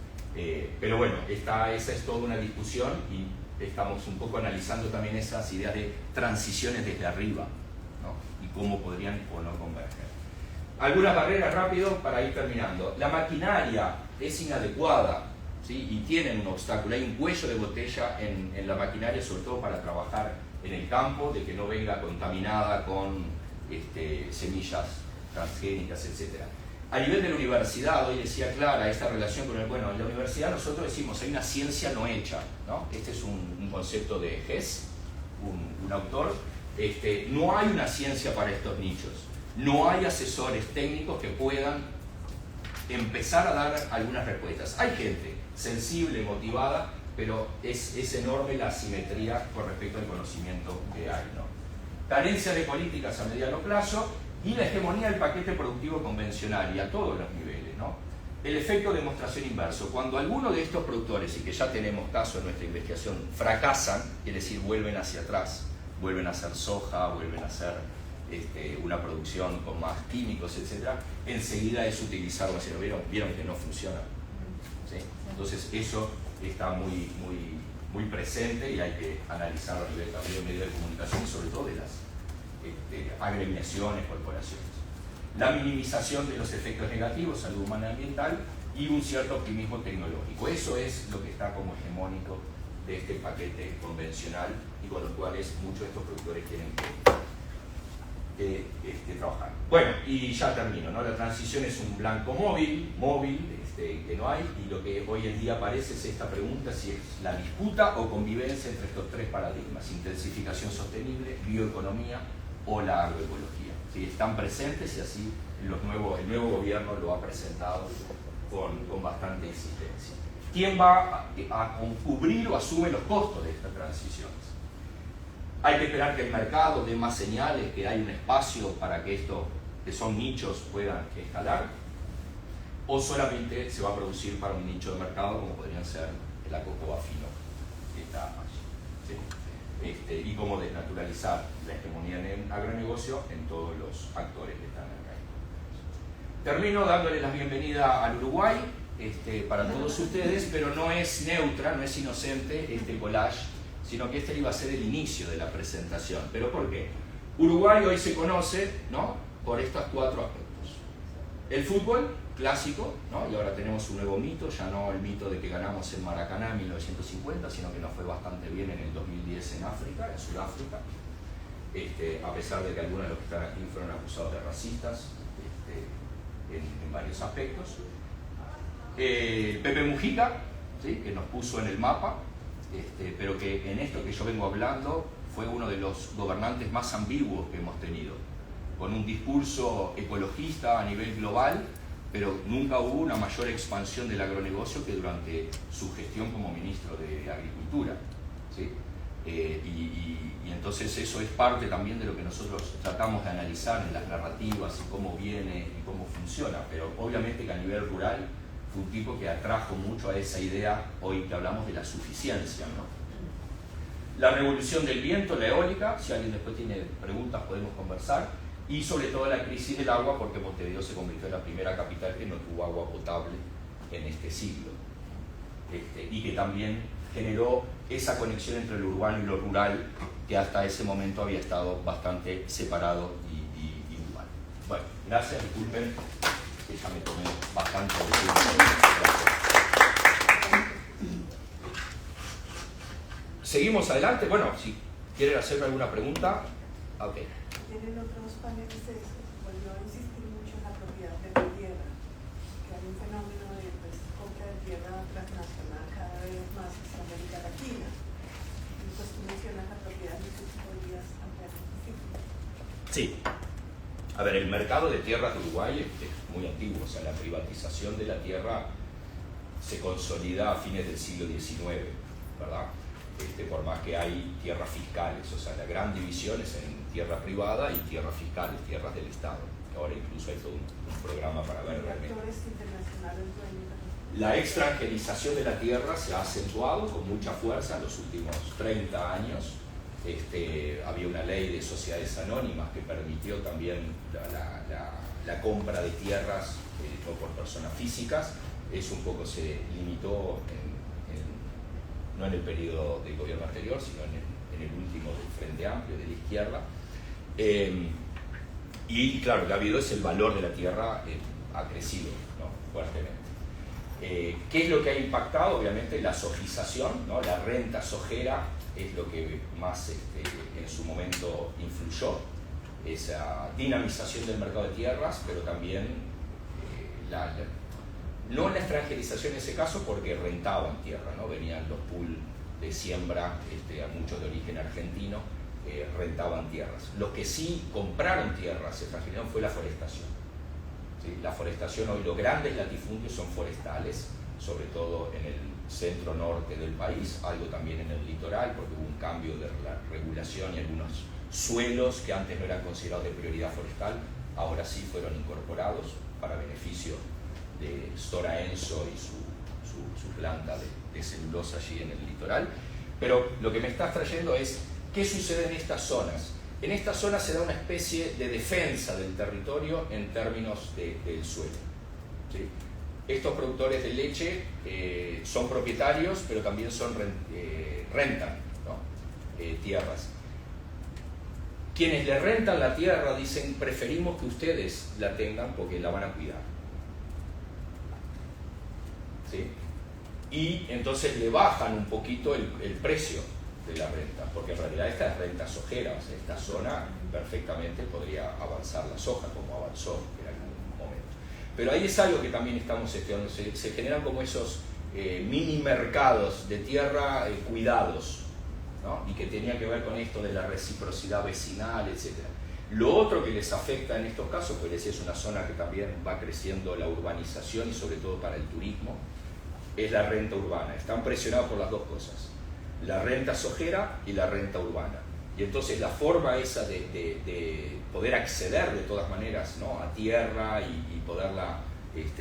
Pero bueno, esa es toda una discusión, y estamos un poco analizando también esas ideas de transiciones desde arriba, ¿no? Y cómo podrían o no converger. Algunas barreras rápido para ir terminando. La maquinaria es inadecuada, ¿sí? Y tienen un obstáculo, hay un cuello de botella en la maquinaria, sobre todo para trabajar en el campo, de que no venga contaminada con semillas transgénicas, etc. A nivel de la universidad, hoy decía Clara, esta relación con bueno, en la universidad nosotros decimos, hay una ciencia no hecha, ¿no? Este es un concepto de Hess, un autor. No hay una ciencia para estos nichos, no hay asesores técnicos que puedan empezar a dar algunas respuestas. Hay gente sensible, motivada, pero es enorme la asimetría con respecto al conocimiento que hay, ¿no? Carencia de políticas a mediano plazo y la hegemonía del paquete productivo convencional y a todos los niveles, ¿no? El efecto de demostración inverso. Cuando alguno de estos productores, y que ya tenemos caso en nuestra investigación, fracasan, es decir, vuelven hacia atrás, vuelven a hacer soja, vuelven a hacer una producción con más químicos, etc., enseguida es utilizado, ¿vieron que no funciona? ¿Sí? Entonces eso está muy presente, y hay que analizarlo a nivel también de medios de comunicación y sobre todo de las agremiaciones, corporaciones. La minimización de los efectos negativos, salud humana y ambiental, y un cierto optimismo tecnológico. Eso es lo que está como hegemónico de este paquete convencional, y con los cuales muchos de estos productores quieren trabajar. Bueno, y ya termino, ¿no? La transición es un blanco móvil que no hay, y lo que hoy en día aparece es esta pregunta, si es la disputa o convivencia entre estos tres paradigmas: intensificación sostenible, bioeconomía o la agroecología. ¿Sí? Están presentes, y así el nuevo gobierno lo ha presentado con bastante insistencia. ¿Quién va a cubrir o asume los costos de estas transiciones? Hay que esperar que el mercado dé más señales, que hay un espacio para que estos, que son nichos, puedan escalar, o solamente se va a producir para un nicho de mercado, como podrían ser la cocoa fino que está allí. ¿Sí? Y cómo desnaturalizar la hegemonía en el agronegocio en todos los actores que están acá. Termino dándoles la bienvenida al Uruguay para todos ustedes, pero no es neutra, no es inocente este collage, sino que iba a ser el inicio de la presentación. ¿Pero por qué? Uruguay hoy se conoce, ¿no?, por estos 4 aspectos. El fútbol clásico, ¿no? Y ahora tenemos un nuevo mito, ya no el mito de que ganamos en Maracaná en 1950, sino que nos fue bastante bien en el 2010 en África, en Sudáfrica. a pesar de que algunos de los que están aquí fueron acusados de racistas en varios aspectos. Pepe Mujica, ¿sí?, que nos puso en el mapa, pero que en esto que yo vengo hablando fue uno de los gobernantes más ambiguos que hemos tenido, con un discurso ecologista a nivel global, pero nunca hubo una mayor expansión del agronegocio que durante su gestión como ministro de Agricultura, ¿sí? Y entonces eso es parte también de lo que nosotros tratamos de analizar en las narrativas y cómo viene y cómo funciona, pero obviamente que a nivel rural fue un tipo que atrajo mucho a esa idea hoy que hablamos de la suficiencia, ¿no? La revolución del viento, la eólica, si alguien después tiene preguntas podemos conversar, y sobre todo la crisis del agua, porque Montevideo se convirtió en la primera capital que no tuvo agua potable en este siglo, y que también generó esa conexión entre lo urbano y lo rural que hasta ese momento había estado bastante separado y dual. Bueno, gracias, disculpen que ya me tomé bastante tiempo. Seguimos adelante. Bueno, si quieren hacerme alguna pregunta, ok. Tienen otros paneles de eso. Volvió a insistir mucho en la propiedad de la tierra, que hay un fenómeno de compra de tierra transnacional cada vez más hacia América Latina. Y pues tú mencionas la propiedad, no sé si podrías ampliar un poquito. Sí. A ver, el mercado de tierras de Uruguay es muy antiguo, o sea, la privatización de la tierra se consolida a fines del siglo XIX, ¿verdad? Por más que hay tierras fiscales, o sea, la gran división es en tierra privada y tierras fiscales, tierras del Estado. Ahora incluso hay todo un programa para ver realmente. Actores internacionales dueños. La extranjerización de la tierra se ha acentuado con mucha fuerza en los últimos 30 años. Había una ley de sociedades anónimas que permitió también la compra de tierras no por personas físicas. Eso un poco se limitó no en el periodo del gobierno anterior, sino en el último del Frente Amplio, de la izquierda. Y claro, lo que ha habido es el valor de la tierra ha crecido, ¿no?, fuertemente. ¿Qué es lo que ha impactado? Obviamente la sojización, ¿no? La renta sojera es lo que más en su momento influyó, esa dinamización del mercado de tierras, pero también no la extranjerización en ese caso porque rentaban tierra, ¿no? Venían los pools de siembra, a muchos de origen argentino, rentaban tierras. Los que sí compraron tierras extranjeras fue la forestación. ¿Sí? La forestación hoy, los grandes latifundios son forestales, sobre todo en el centro norte del país, algo también en el litoral, porque hubo un cambio de la regulación y algunos suelos que antes no eran considerados de prioridad forestal, ahora sí fueron incorporados para beneficio de Stora Enso y su planta de celulosa allí en el litoral. Pero lo que me estás trayendo es qué sucede en estas zonas. En estas zonas se da una especie de defensa del territorio en términos del suelo, ¿sí? Estos productores de leche son propietarios, pero también rentan, ¿no? Tierras. Quienes le rentan la tierra dicen, preferimos que ustedes la tengan porque la van a cuidar. ¿Sí? Y entonces le bajan un poquito el precio de la renta, porque en realidad esta es renta sojera, o sea, esta zona perfectamente podría avanzar la soja como avanzó en algún momento. Pero ahí es algo que también estamos estudiando, se generan como esos mini mercados de tierra cuidados, ¿no? Y que tenía que ver con esto de la reciprocidad vecinal, etc. Lo otro que les afecta en estos casos, pues es una zona que también va creciendo la urbanización y sobre todo para el turismo, es la renta urbana. Están presionados por las dos cosas, la renta sojera y la renta urbana. Y entonces la forma esa de poder acceder de todas maneras, ¿no?, a tierra y poderla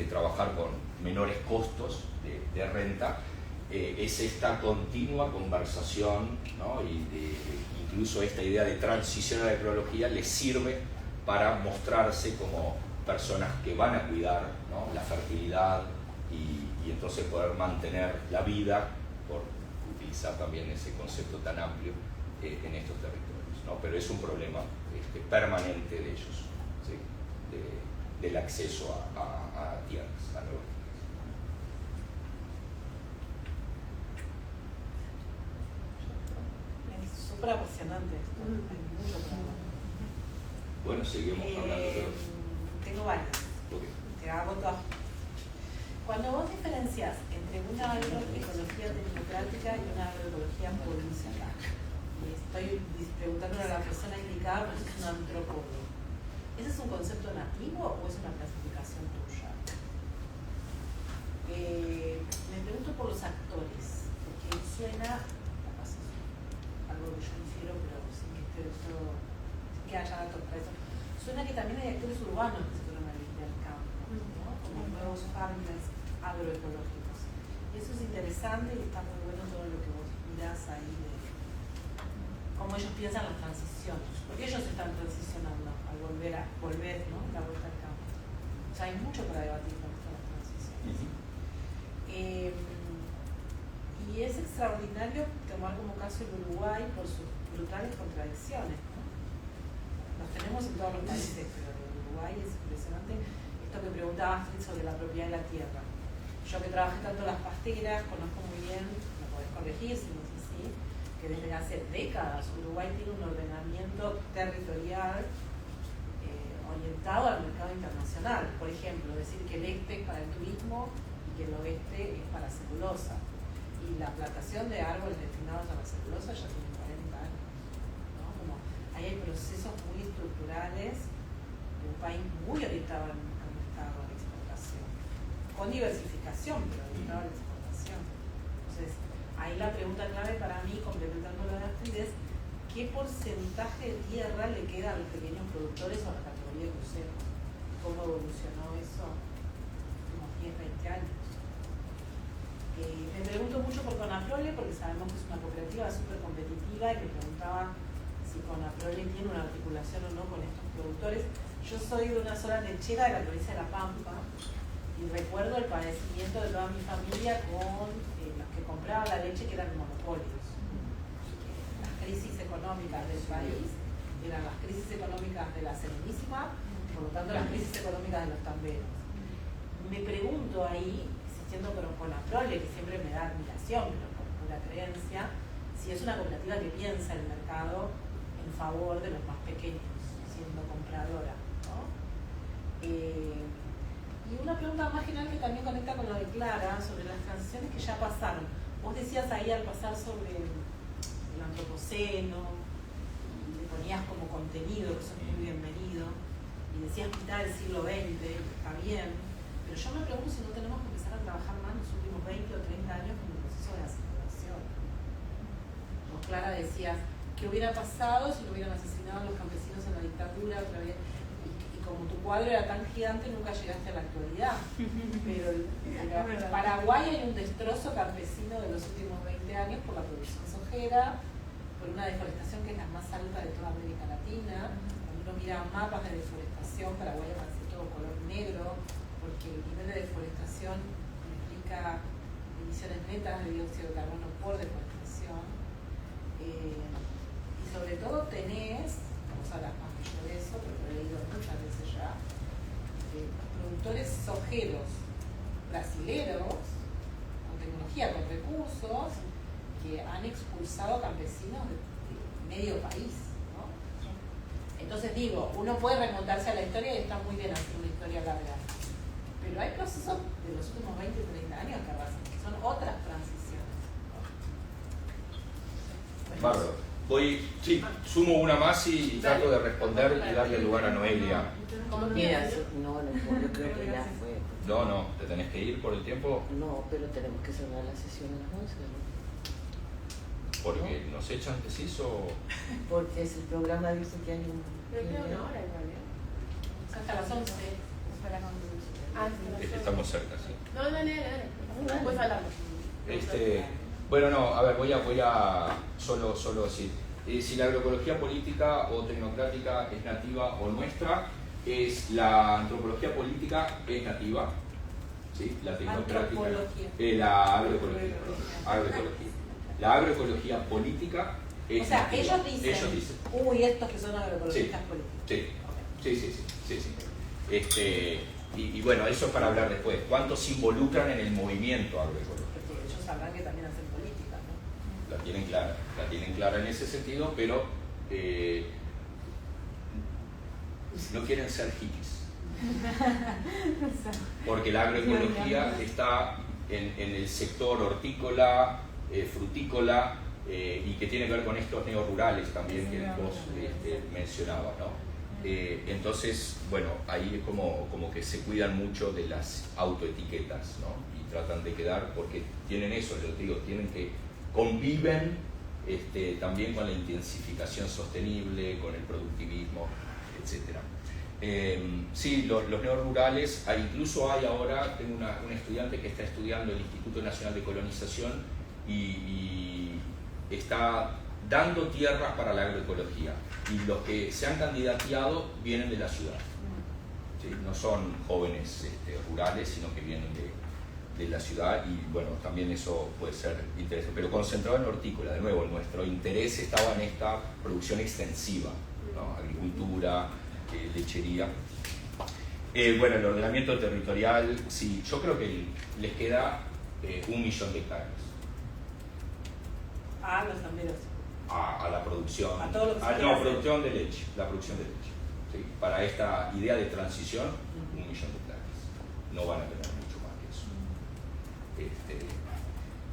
trabajar con menores costos de renta, es esta continua conversación, ¿no? Y incluso esta idea de transición a la agroecología les sirve para mostrarse como personas que van a cuidar, ¿no?, la fertilidad y entonces poder mantener la vida, por utilizar también ese concepto tan amplio en estos territorios, ¿no? Pero es un problema permanente de ellos, ¿sí? Del acceso a tierras, a nuevas tierras. súper apasionante esto. Hay mucho para hablar. Bueno, seguimos hablando de los... Tengo varias. Ok. Te hago todas. Cuando vos diferencias entre una agroecología democrática y una agroecología política, y estoy preguntándole a la persona indicada, pues es un antropólogo, ¿ese es un concepto nativo o es una clasificación tuya? Me pregunto por los actores, porque suena, capaz es algo que yo infiero, pero sin que esté todo, sin que haya datos para eso, suena que también hay actores urbanos que se fueron a vivir al campo, ¿no? Como nuevos farmers agroecológicos. Y eso es interesante y está muy bueno todo lo que vos mirás ahí de cómo ellos piensan las transiciones, porque ellos están transicionando al volver, ¿no? La vuelta al campo. O sea, hay mucho para debatir con esto de las transiciones. Y es extraordinario tomar como caso el Uruguay por sus brutales contradicciones, ¿no? Los tenemos en todos los países, pero en Uruguay es impresionante esto que preguntaba Astrid sobre la propiedad de la tierra. Yo que trabajé tanto en las pasteras, conozco muy bien, me podés corregir si no es así, que desde hace décadas Uruguay tiene un ordenamiento territorial orientado al mercado internacional. Por ejemplo, decir que el este es para el turismo y que el oeste es para celulosa. Y la plantación de árboles destinados a la celulosa ya tiene 40 años, ¿no? Como ahí hay procesos muy estructurales de un país muy orientado al mercado, a la exportación, con diversificación, pero orientado a la exportación. Entonces, ahí la pregunta clave para mí, complementando lo de Astrid, es ¿qué porcentaje de tierra le queda a los pequeños productores o a la categoría crucero? ¿Cómo evolucionó eso en los últimos 10, 20 años? Me pregunto mucho por Conaprole, porque sabemos que es una cooperativa súper competitiva y me preguntaba si Conaprole tiene una articulación o no con estos productores. Yo soy de una sola lechera de la provincia de La Pampa y recuerdo el padecimiento de toda mi familia con los que compraban la leche, que eran monopolios. Las crisis económicas del país eran las crisis económicas de la Serenísima, por lo tanto las crisis económicas de los tamberos. Me pregunto ahí, con Conaprole, que siempre me da admiración, pero por pura creencia, si es una cooperativa que piensa el mercado en favor de los más pequeños, siendo compradora, ¿no? Y una pregunta más general que también conecta con lo de Clara, sobre las transiciones que ya pasaron. Vos decías ahí al pasar sobre el antropoceno, y le ponías como contenido, que eso es muy bienvenido, y decías mitad del siglo XX, está bien, pero yo me pregunto si no tenemos que empezar a trabajar más en los últimos 20 o 30 años con el proceso de asimilación. Vos, Clara, decías, ¿qué hubiera pasado si lo hubieran asesinado a los campesinos en la dictadura otra vez? Y como tu cuadro era tan gigante, nunca llegaste a la actualidad. Pero en Paraguay hay un destrozo campesino de los últimos 20 años por la producción sojera, por una deforestación que es la más alta de toda América Latina. Cuando uno mira mapas de deforestación, Paraguay aparece todo color negro, porque el nivel de deforestación implica emisiones netas de dióxido de carbono por deforestación. Y sobre todo tenés, vamos a hablar más que yo de eso, pero lo he leído muchas veces ya, productores sojeros brasileros, con tecnología, con recursos, que han expulsado campesinos de medio país, ¿no? Entonces digo, uno puede remontarse a la historia y está muy bien hacer una historia larga. Pero hay procesos de los últimos 20 o 30 años que son otras transiciones. Bárbaro. Sumo una más y trato de responder y darle lugar a Noelia. Mira, no, yo creo que ya fue. No, ¿te tenés que ir por el tiempo? No, pero tenemos que cerrar la sesión a las 11, ¿no? ¿Porque nos echan decís o...? Porque es el programa, dice que hay un... Pero creo una hora igual, ¿eh? Hasta las 11. Fue la conclusión. Es que estamos cerca, sí. No, dale. Después hablamos. Bueno, no, a ver, voy a solo decir. Si la agroecología política o tecnocrática es nativa o nuestra, la antropología política es nativa, ¿sí? La tecnocrática, la agroecología, agroecología. La agroecología política es o sea, nativa. ellos dicen, uy, estos que son agroecologistas políticos. Sí. Y bueno, eso es para hablar después. ¿Cuántos se involucran en el movimiento agroecológico? Porque ellos sabrán que también hacen política, ¿no? la tienen clara en ese sentido, pero no quieren ser hippies. Porque la agroecología está en el sector hortícola, frutícola, y que tiene que ver con estos neorurales también que vos mencionabas, ¿no? Entonces, bueno, ahí es como que se cuidan mucho de las autoetiquetas, ¿no? Y tratan de quedar, porque tienen eso, yo te digo, conviven también con la intensificación sostenible, con el productivismo, etc. Sí, los neorurales, incluso hay ahora, tengo un estudiante que está estudiando el Instituto Nacional de Colonización y está dando tierras para la agroecología, y los que se han candidateado vienen de la ciudad, ¿sí? No son jóvenes rurales, sino que vienen de la ciudad, y bueno, también eso puede ser interesante, pero concentrado en hortícola. De nuevo, nuestro interés estaba en esta producción extensiva, ¿no? Agricultura, lechería. Bueno, el ordenamiento territorial, sí, yo creo que les queda 1 millón de hectáreas. Los zamberos. A la producción. A todo lo que se quiera no, hacer. producción de leche, la producción de leche. ¿Sí? Para esta idea de transición, 1 millón de hectáreas. No van a tener mucho más que eso.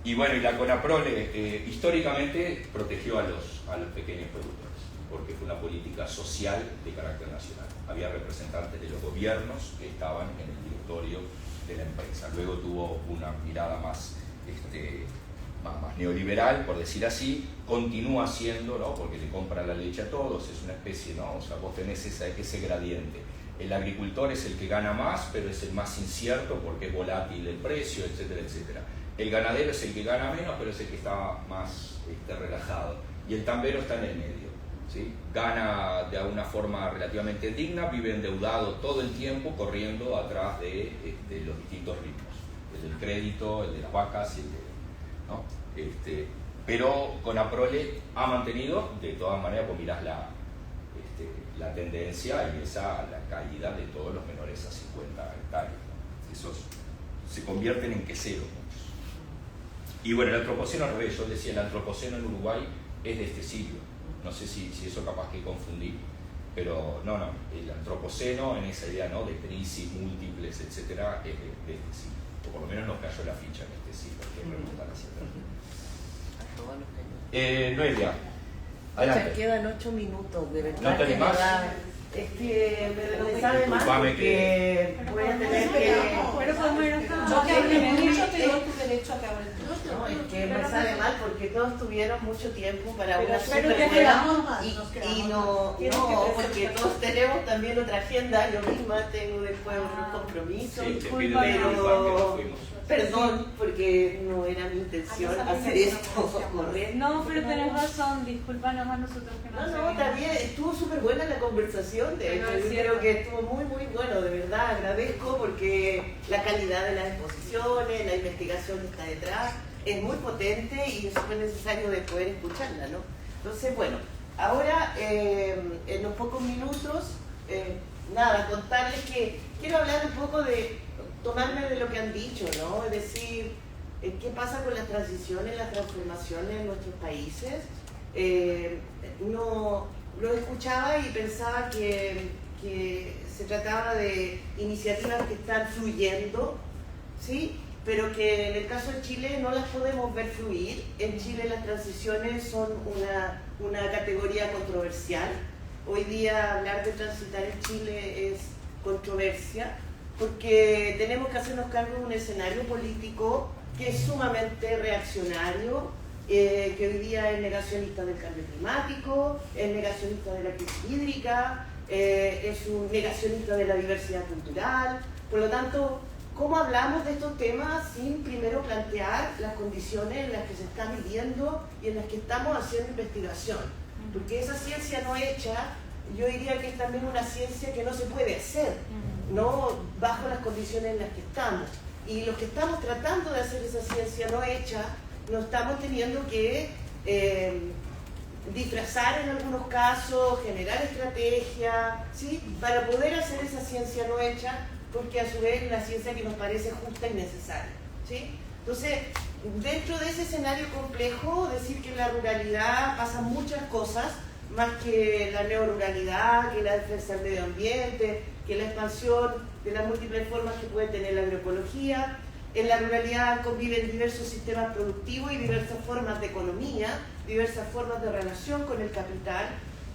Y bueno, y la CONAPROLE históricamente protegió a los pequeños productores, porque fue una política social de carácter nacional. Había representantes de los gobiernos que estaban en el directorio de la empresa. Luego tuvo una mirada más neoliberal, por decir así, continúa siendo, ¿no? Porque le compra la leche a todos, es una especie, ¿no? O sea, vos tenés ese gradiente. El agricultor es el que gana más, pero es el más incierto porque es volátil el precio, etcétera, etcétera. El ganadero es el que gana menos, pero es el que está más relajado. Y el tambero está en el medio, ¿sí? Gana de una forma relativamente digna, vive endeudado todo el tiempo, corriendo atrás de los distintos ritmos. El del crédito, el de las vacas, y el de, ¿no? Pero CONAPROLE ha mantenido, de todas maneras, vos mirás la tendencia y la caída de todos los menores a 50 hectáreas, ¿no? Esos se convierten en queseros muchos. Y bueno, el antropoceno al revés, yo decía, el antropoceno en Uruguay es de este siglo. No sé si eso capaz que confundí, pero no, el antropoceno en esa idea, ¿no? De crisis múltiples, etcétera, es de este siglo. O por lo menos nos cayó la ficha en este siglo, que remontar hacia atrás. Noelia, adelante. Quedan 8 minutos, de verdad. ¿No tenés más? Es que me sabe mal Disculpame porque voy a tener que... Pero podemos ir acá. Yo que hablé mucho, te doy tu derecho a que hables tú. No, es que me sabe mal porque todos tuvieron mucho tiempo para una Pero super te buena quedamos más, y nos quedamos no, más. porque todos tenemos también otra agenda. Yo misma tengo después otros compromisos, Sí, te pido disculpas que no pero fuimos. perdón porque no era mi intención hacer esto correr. No, pero tenés razón, discúlpanos a nosotros que no No, seguimos. también estuvo súper buena la conversación, de hecho, Pero es yo cierto. creo que estuvo muy, muy bueno, de verdad, agradezco porque la calidad de las exposiciones, la investigación que está detrás, es muy potente y es súper necesario de poder escucharla, ¿no? Entonces, bueno, ahora, en los pocos minutos, contarles que quiero hablar un poco tomarme de lo que han dicho, ¿no? Es decir, ¿qué pasa con las transiciones, las transformaciones en nuestros países? Lo escuchaba y pensaba que se trataba de iniciativas que están fluyendo, ¿sí? Pero que en el caso de Chile no las podemos ver fluir. En Chile las transiciones son una categoría controversial. Hoy día hablar de transitar en Chile es controversia, porque tenemos que hacernos cargo de un escenario político que es sumamente reaccionario, que hoy día es negacionista del cambio climático, es negacionista de la crisis hídrica, es un negacionista de la diversidad cultural. Por lo tanto, ¿cómo hablamos de estos temas sin primero plantear las condiciones en las que se está viviendo y en las que estamos haciendo investigación? Porque esa ciencia no hecha, yo diría que es también una ciencia que no se puede hacer, no bajo las condiciones en las que estamos. Y los que estamos tratando de hacer esa ciencia no hecha, nos estamos teniendo que disfrazar en algunos casos, generar estrategias, ¿sí? Para poder hacer esa ciencia no hecha, porque a su vez la ciencia que nos parece justa y necesaria, ¿sí? Entonces, dentro de ese escenario complejo, decir que en la ruralidad pasan muchas cosas, más que la neoruralidad, que la defensa del medio ambiente, que la expansión de las múltiples formas que puede tener la agroecología. En la ruralidad conviven diversos sistemas productivos y diversas formas de economía, diversas formas de relación con el capital,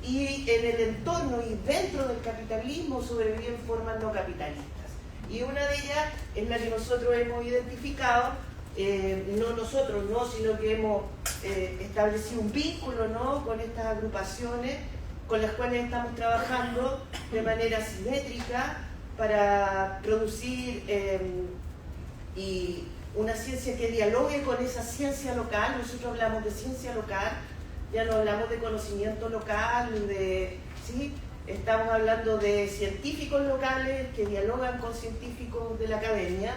y en el entorno y dentro del capitalismo sobreviven formas no capitalistas. Y una de ellas es la que nosotros hemos identificado, no nosotros, no, sino que hemos establecido un vínculo, ¿no?, con estas agrupaciones con las cuales estamos trabajando de manera simétrica para producir y una ciencia que dialogue con esa ciencia local. Nosotros hablamos de ciencia local, ya no hablamos de conocimiento local, ni de, ¿sí? Estamos hablando de científicos locales que dialogan con científicos de la academia,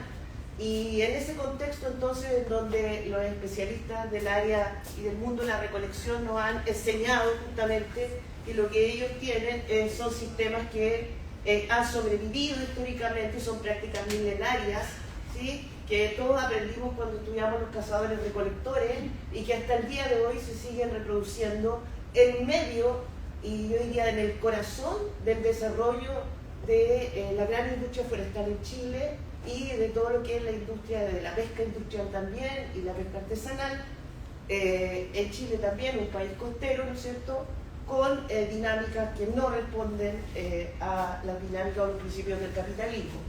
y en ese contexto entonces donde los especialistas del área y del mundo de la recolección nos han enseñado justamente que lo que ellos tienen son sistemas que han sobrevivido históricamente, son prácticas milenarias, ¿sí?, que todos aprendimos cuando estudiamos los cazadores recolectores y que hasta el día de hoy se siguen reproduciendo en medio y yo diría en el corazón del desarrollo de la gran industria forestal en Chile y de todo lo que es la industria de la pesca industrial también y la pesca artesanal. En Chile también, un país costero, ¿no es cierto?, con dinámicas que no responden a las dinámicas o los principios del capitalismo.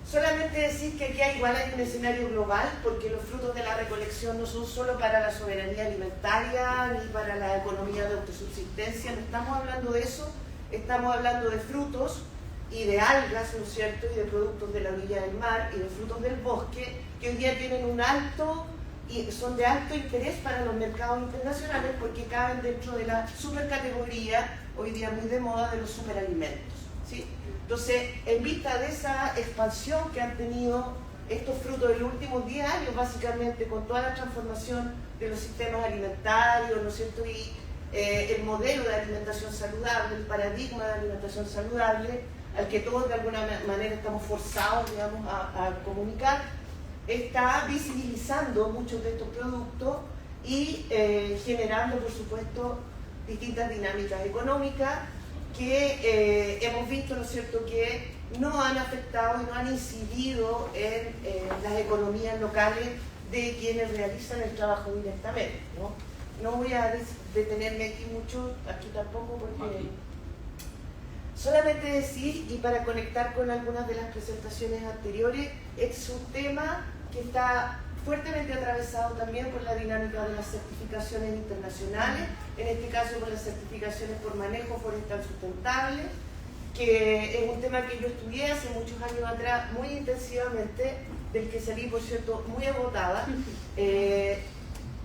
Solamente decir que aquí igual hay un escenario global, porque los frutos de la recolección no son solo para la soberanía alimentaria ni para la economía de autosubsistencia, no estamos hablando de eso, estamos hablando de frutos y de algas, ¿no es cierto?, y de productos de la orilla del mar y de frutos del bosque, que hoy día tienen un alto y son de alto interés para los mercados internacionales porque caben dentro de la supercategoría, hoy día muy de moda, de los superalimentos, ¿sí? Entonces, en vista de esa expansión que han tenido estos frutos de los últimos 10 años, básicamente con toda la transformación de los sistemas alimentarios, ¿no es cierto?, y el modelo de alimentación saludable, el paradigma de alimentación saludable, al que todos de alguna manera estamos forzados, digamos, a comunicar, está visibilizando muchos de estos productos y generando, por supuesto, distintas dinámicas económicas que hemos visto, ¿no es cierto?, que no han afectado y no han incidido en las economías locales de quienes realizan el trabajo directamente, ¿no? No voy a detenerme aquí mucho, aquí tampoco, porque solamente decir, y para conectar con algunas de las presentaciones anteriores, es un tema que está fuertemente atravesado también por la dinámica de las certificaciones internacionales, en este caso por las certificaciones por manejo forestal sustentable, que es un tema que yo estudié hace muchos años atrás muy intensivamente, del que salí, por cierto, muy agotada,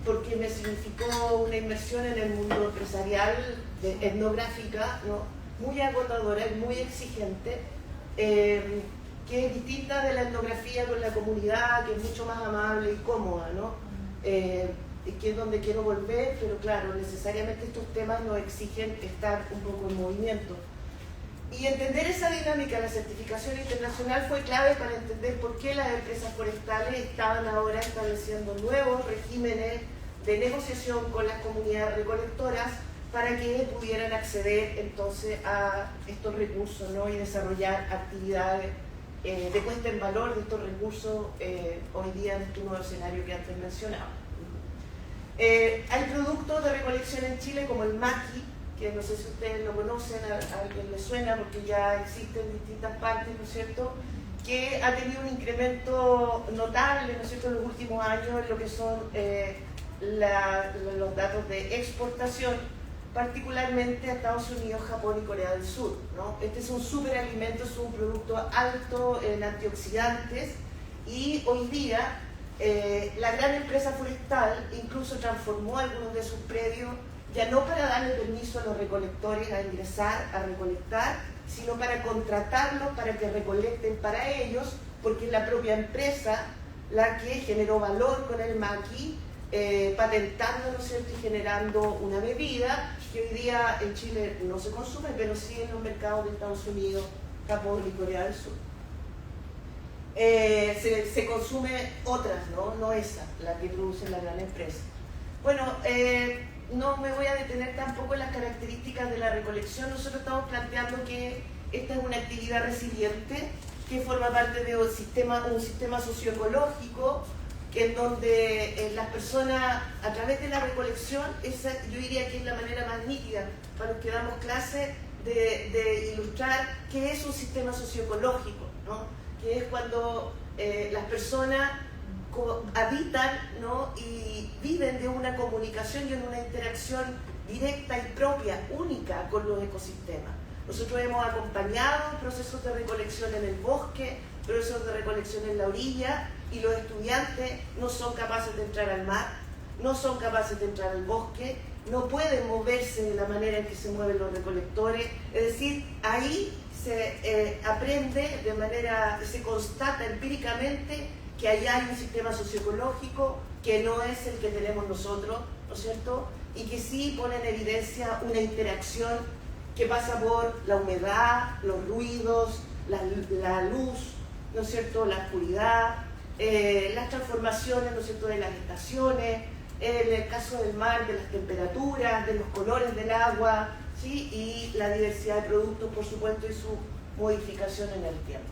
porque me significó una inmersión en el mundo empresarial, etnográfica, ¿no?, muy agotadora y muy exigente, que es distinta de la etnografía con la comunidad, que es mucho más amable y cómoda, ¿no? Que es donde quiero volver, pero claro, necesariamente estos temas nos exigen estar un poco en movimiento. Y entender esa dinámica de la certificación internacional fue clave para entender por qué las empresas forestales estaban ahora estableciendo nuevos regímenes de negociación con las comunidades recolectoras para que pudieran acceder entonces a estos recursos, ¿no?, y desarrollar actividades de puesta en valor de estos recursos hoy día en este nuevo escenario que antes mencionaba. Hay productos de recolección en Chile como el maqui, que no sé si ustedes lo conocen, a alguien le suena porque ya existe en distintas partes, ¿no es cierto?, que ha tenido un incremento notable, ¿no es cierto?, en los últimos años en lo que son los datos de exportación, particularmente a Estados Unidos, Japón y Corea del Sur, ¿no? Este es un superalimento, es un producto alto en antioxidantes y hoy día la gran empresa forestal incluso transformó algunos de sus predios ya no para darle permiso a los recolectores a ingresar a recolectar, sino para contratarlos para que recolecten para ellos, porque es la propia empresa la que generó valor con el maqui, patentando, ¿no es cierto?, y generando una bebida que hoy día en Chile no se consume, pero sí en los mercados de Estados Unidos, Japón y Corea del Sur. se consume otras, no esa, la que produce la gran empresa. Bueno, no me voy a detener tampoco en las características de la recolección. Nosotros estamos planteando que esta es una actividad resiliente que forma parte de un sistema socioecológico, en donde las personas, a través de la recolección, yo diría que es la manera más nítida para los que damos clase de ilustrar qué es un sistema socioecológico, ¿no? Que es cuando las personas habitan, ¿no? Y viven de una comunicación y en una interacción directa y propia, única con los ecosistemas. Nosotros hemos acompañado procesos de recolección en el bosque, procesos de recolección en la orilla, y los estudiantes no son capaces de entrar al mar, no son capaces de entrar al bosque, no pueden moverse de la manera en que se mueven los recolectores. Es decir, ahí se aprende de manera, se constata empíricamente que allá hay un sistema socioecológico que no es el que tenemos nosotros, ¿no es cierto? Y que sí pone en evidencia una interacción que pasa por la humedad, los ruidos, la luz, ¿no es cierto?, la oscuridad, las transformaciones, ¿no es cierto?, de las estaciones, en el caso del mar, de las temperaturas, de los colores del agua, ¿sí? Y la diversidad de productos, por supuesto, y su modificación en el tiempo.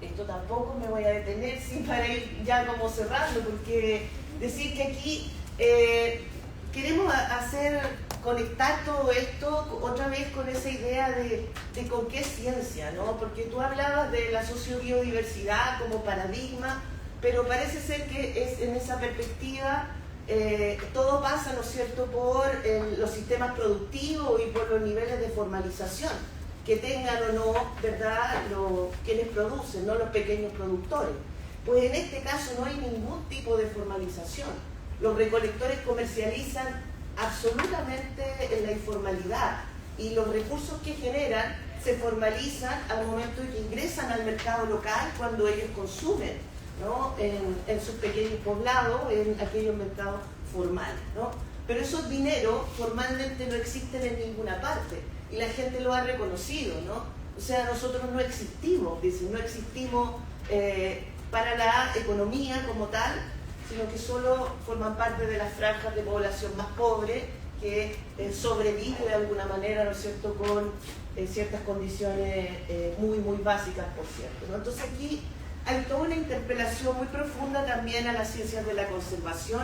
Esto tampoco me voy a detener, sí, para ir ya como cerrando, porque decir que aquí queremos conectar todo esto otra vez con esa idea de con qué ciencia, ¿no? Porque tú hablabas de la sociobiodiversidad como paradigma, pero parece ser que es en esa perspectiva todo pasa, ¿no es cierto?, por los sistemas productivos y por los niveles de formalización que tengan o no, ¿verdad?, quienes producen, no los pequeños productores. Pues en este caso no hay ningún tipo de formalización. Los recolectores comercializan absolutamente en la informalidad y los recursos que generan se formalizan al momento en que ingresan al mercado local, cuando ellos consumen, ¿no?, en sus pequeños poblados, en aquellos mercados formales, ¿no? Pero esos dineros formalmente no existen en ninguna parte y la gente lo ha reconocido, ¿no? O sea, nosotros no existimos, dicen, no existimos para la economía como tal, sino que solo forman parte de las franjas de población más pobre que sobrevive de alguna manera, ¿no es cierto?, con ciertas condiciones muy, muy básicas, por cierto, ¿no? Entonces aquí hay toda una interpelación muy profunda también a las ciencias de la conservación,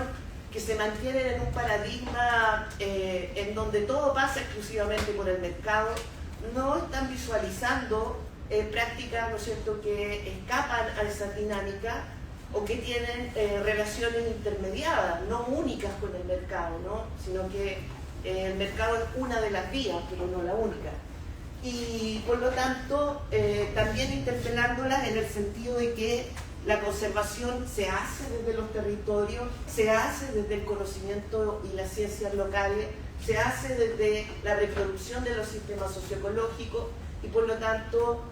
que se mantienen en un paradigma en donde todo pasa exclusivamente por el mercado, no están visualizando prácticas, ¿no es cierto?, que escapan a esa dinámica o que tienen relaciones intermediadas, no únicas con el mercado, ¿no?, sino que el mercado es una de las vías, pero no la única. Y por lo tanto, también interpelándolas en el sentido de que la conservación se hace desde los territorios, se hace desde el conocimiento y las ciencias locales, se hace desde la reproducción de los sistemas socioecológicos y por lo tanto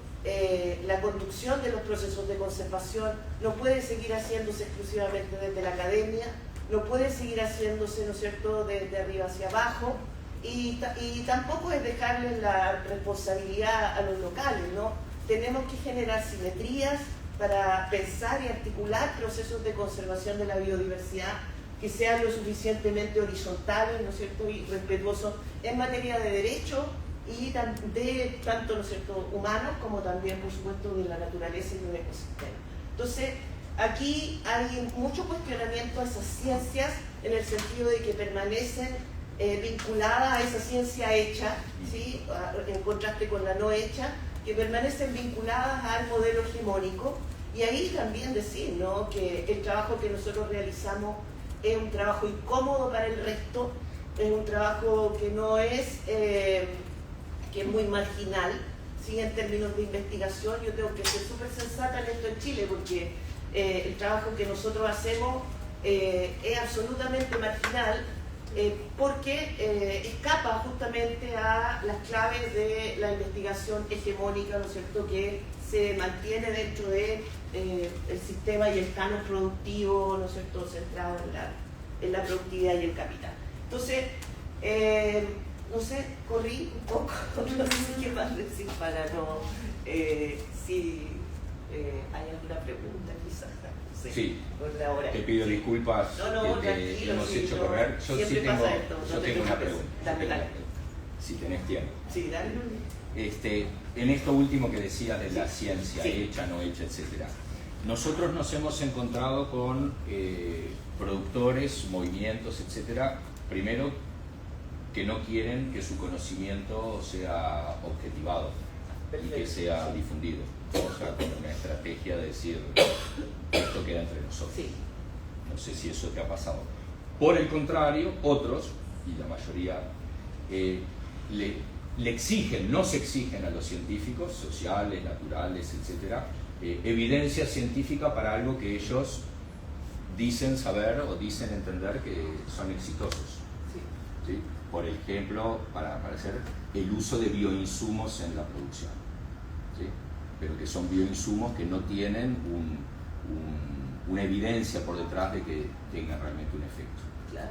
la conducción de los procesos de conservación no puede seguir haciéndose exclusivamente desde la academia, no puede seguir haciéndose, ¿no es cierto?, desde arriba hacia abajo y tampoco es dejarles la responsabilidad a los locales, ¿no? Tenemos que generar simetrías para pensar y articular procesos de conservación de la biodiversidad que sean lo suficientemente horizontales, ¿no es cierto?, y respetuosos en materia de derechos y de tanto, ¿no es cierto?, humanos como también, por supuesto, de la naturaleza y del ecosistema. Entonces, aquí hay mucho cuestionamiento a esas ciencias en el sentido de que permanecen vinculadas a esa ciencia hecha, ¿sí?, en contraste con la no hecha, que permanecen vinculadas al modelo hegemónico. Y ahí también decir, ¿no?, que el trabajo que nosotros realizamos es un trabajo incómodo para el resto, es un trabajo que no es, que es muy marginal, ¿sí?, en términos de investigación. Yo tengo que ser súper sensata en esto en Chile, porque el trabajo que nosotros hacemos es absolutamente marginal, porque escapa justamente a las claves de la investigación hegemónica, ¿no es cierto?, que se mantiene dentro de el sistema y el canon productivo, ¿no es cierto?, centrado en la productividad y el capital. Entonces, no sé, corrí un poco, no sé qué más decir para no, si hay alguna pregunta quizás, no sé, Sí, por la hora. te pido disculpas No, que te tranquilo, hemos sí, hecho no, correr. Yo siempre sí tengo, pasa esto, no yo te tengo una preocupes. pregunta. Dale. Si tenés tiempo. Sí, dale. En esto último que decía de la ciencia, Sí. hecha, no hecha, etc. Nosotros nos hemos encontrado con productores, movimientos, etcétera, primero que no quieren que su conocimiento sea objetivado y que sea difundido. O sea, con una estrategia de decir, esto queda entre nosotros. Sí. No sé si eso te ha pasado. Por el contrario, otros, y la mayoría, le exigen, nos exigen a los científicos, sociales, naturales, etcétera, evidencia científica para algo que ellos dicen saber o dicen entender que son exitosos. ¿Sí? Por ejemplo, para hacer el uso de bioinsumos en la producción. ¿Sí? Pero que son bioinsumos que no tienen una evidencia por detrás de que tengan realmente un efecto. Claro.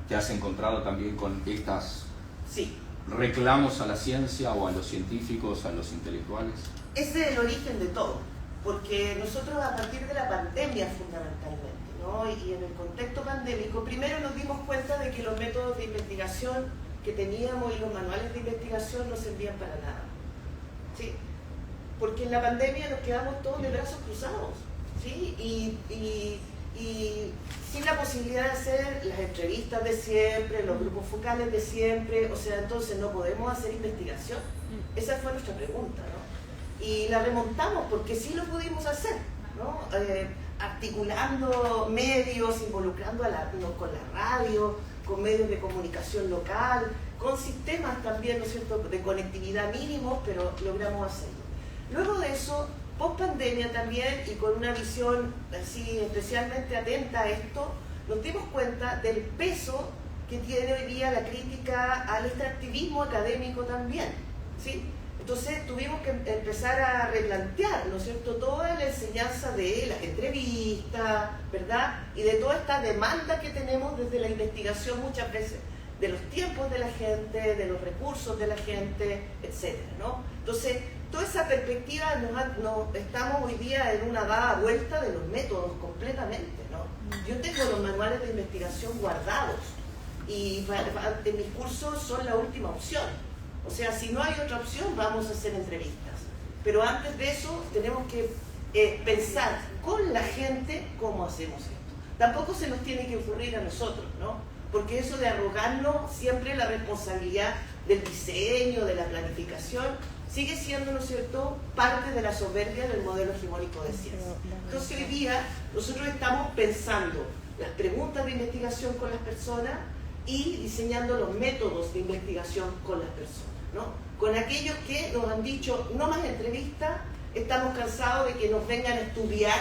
¿Te has encontrado también con estas Sí. reclamos a la ciencia o a los científicos, a los intelectuales? Ese es el origen de todo, porque nosotros a partir de la pandemia fundamentalmente, ¿no? Y en el contexto pandémico, primero nos dimos cuenta de que los métodos de investigación que teníamos y los manuales de investigación no servían para nada. ¿Sí? Porque en la pandemia nos quedamos todos de brazos cruzados, ¿sí? Y sin la posibilidad de hacer las entrevistas de siempre, los grupos focales de siempre, o sea, entonces no podemos hacer investigación. Esa fue nuestra pregunta, ¿no? Y la remontamos porque sí lo pudimos hacer, ¿no? Articulando medios, involucrando con la radio, con medios de comunicación local, con sistemas también, ¿no es cierto?, de conectividad mínimos, pero logramos hacerlo. Luego de eso, post pandemia también, y con una visión así especialmente atenta a esto, nos dimos cuenta del peso que tiene hoy día la crítica al extractivismo académico también, ¿sí? Entonces tuvimos que empezar a replantear, ¿no es cierto?, toda la enseñanza de las entrevistas, ¿verdad?, y de toda esta demanda que tenemos desde la investigación muchas veces, de los tiempos de la gente, de los recursos de la gente, etcétera, ¿no? Entonces, toda esa perspectiva estamos hoy día en una dada vuelta de los métodos completamente, ¿no? Yo tengo los manuales de investigación guardados y en mis cursos son la última opción. O sea, si no hay otra opción, vamos a hacer entrevistas. Pero antes de eso, tenemos que pensar con la gente cómo hacemos esto. Tampoco se nos tiene que ocurrir a nosotros, ¿no? Porque eso de arrogarnos siempre la responsabilidad del diseño, de la planificación, sigue siendo, ¿no es cierto?, parte de la soberbia del modelo hegemónico de ciencia. Entonces hoy día nosotros estamos pensando las preguntas de investigación con las personas y diseñando los métodos de investigación con las personas, ¿no? Con aquellos que nos han dicho, no más entrevistas, estamos cansados de que nos vengan a estudiar,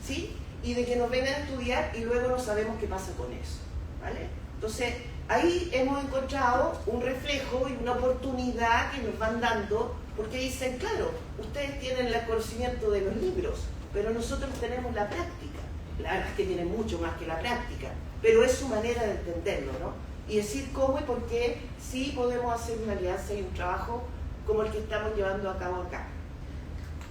¿sí? Y de que nos vengan a estudiar y luego no sabemos qué pasa con eso, ¿vale? Entonces, ahí hemos encontrado un reflejo y una oportunidad que nos van dando, porque dicen, claro, ustedes tienen el conocimiento de los libros, pero nosotros tenemos la práctica. La verdad es que tienen mucho más que la práctica, pero es su manera de entenderlo, ¿no? Y decir cómo y por qué sí podemos hacer una alianza y un trabajo como el que estamos llevando a cabo acá.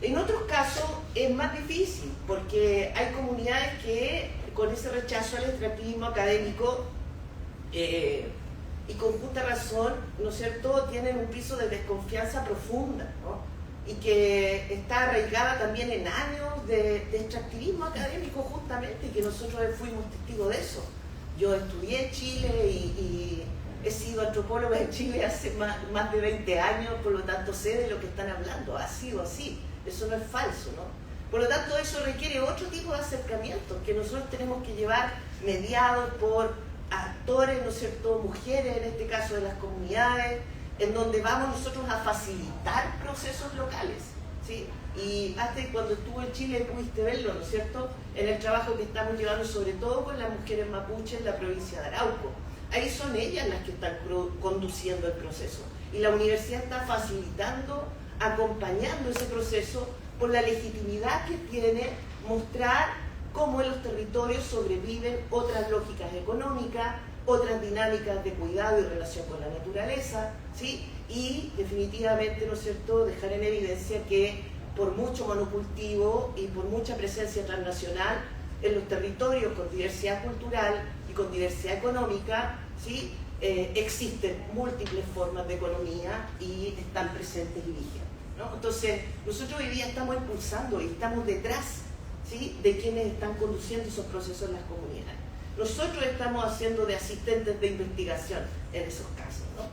En otros casos es más difícil, porque hay comunidades que con ese rechazo al extractivismo académico y con justa razón, ¿no es cierto?, tienen un piso de desconfianza profunda, ¿no? Y que está arraigada también en años de extractivismo académico justamente, y que nosotros fuimos testigos de eso. Yo estudié en Chile y he sido antropóloga en Chile hace más de 20 años, por lo tanto sé de lo que están hablando, ha sido así, eso no es falso, ¿no? Por lo tanto eso requiere otro tipo de acercamientos que nosotros tenemos que llevar mediados por actores, ¿no es cierto?, mujeres en este caso de las comunidades, en donde vamos nosotros a facilitar procesos locales, ¿sí? Y hasta cuando estuvo en Chile pudiste verlo, ¿no es cierto?, en el trabajo que estamos llevando sobre todo con las mujeres mapuches en la provincia de Arauco. Ahí son ellas las que están conduciendo el proceso y la universidad está facilitando, acompañando ese proceso por la legitimidad que tiene mostrar cómo en los territorios sobreviven otras lógicas económicas, otras dinámicas de cuidado y relación con la naturaleza, ¿sí? Y definitivamente, ¿no es cierto?, dejar en evidencia que por mucho monocultivo y por mucha presencia transnacional en los territorios con diversidad cultural y con diversidad económica, ¿sí?, existen múltiples formas de economía y están presentes y vigentes, ¿no? Entonces, nosotros hoy día estamos impulsando y estamos detrás, ¿sí?, de quienes están conduciendo esos procesos en las comunidades. Nosotros estamos haciendo de asistentes de investigación en esos casos, ¿no?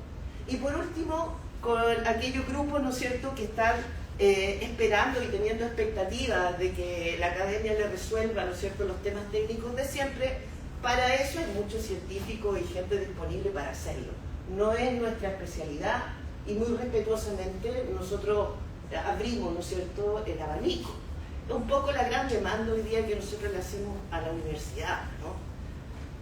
Y por último, con aquellos grupos, ¿no es cierto?, que están esperando y teniendo expectativas de que la academia le resuelva, ¿no es cierto?, los temas técnicos de siempre. Para eso hay muchos científicos y gente disponible para hacerlo. No es nuestra especialidad y muy respetuosamente nosotros abrimos, ¿no es cierto?, el abanico. Es un poco la gran demanda hoy día que nosotros le hacemos a la universidad, ¿no?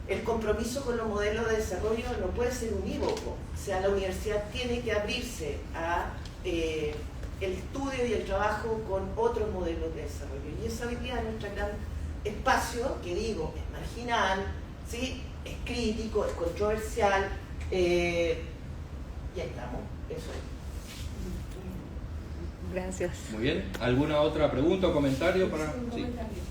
El compromiso con los modelos de desarrollo no puede ser unívoco. O sea, la universidad tiene que abrirse a el estudio y el trabajo con otros modelos de desarrollo. Y esa hoy día es nuestro gran espacio, que digo, es marginal, ¿sí?, es crítico, es controversial, y ahí estamos, eso es. Gracias. Muy bien. ¿Alguna otra pregunta o comentario? Sí, un Sí. comentario.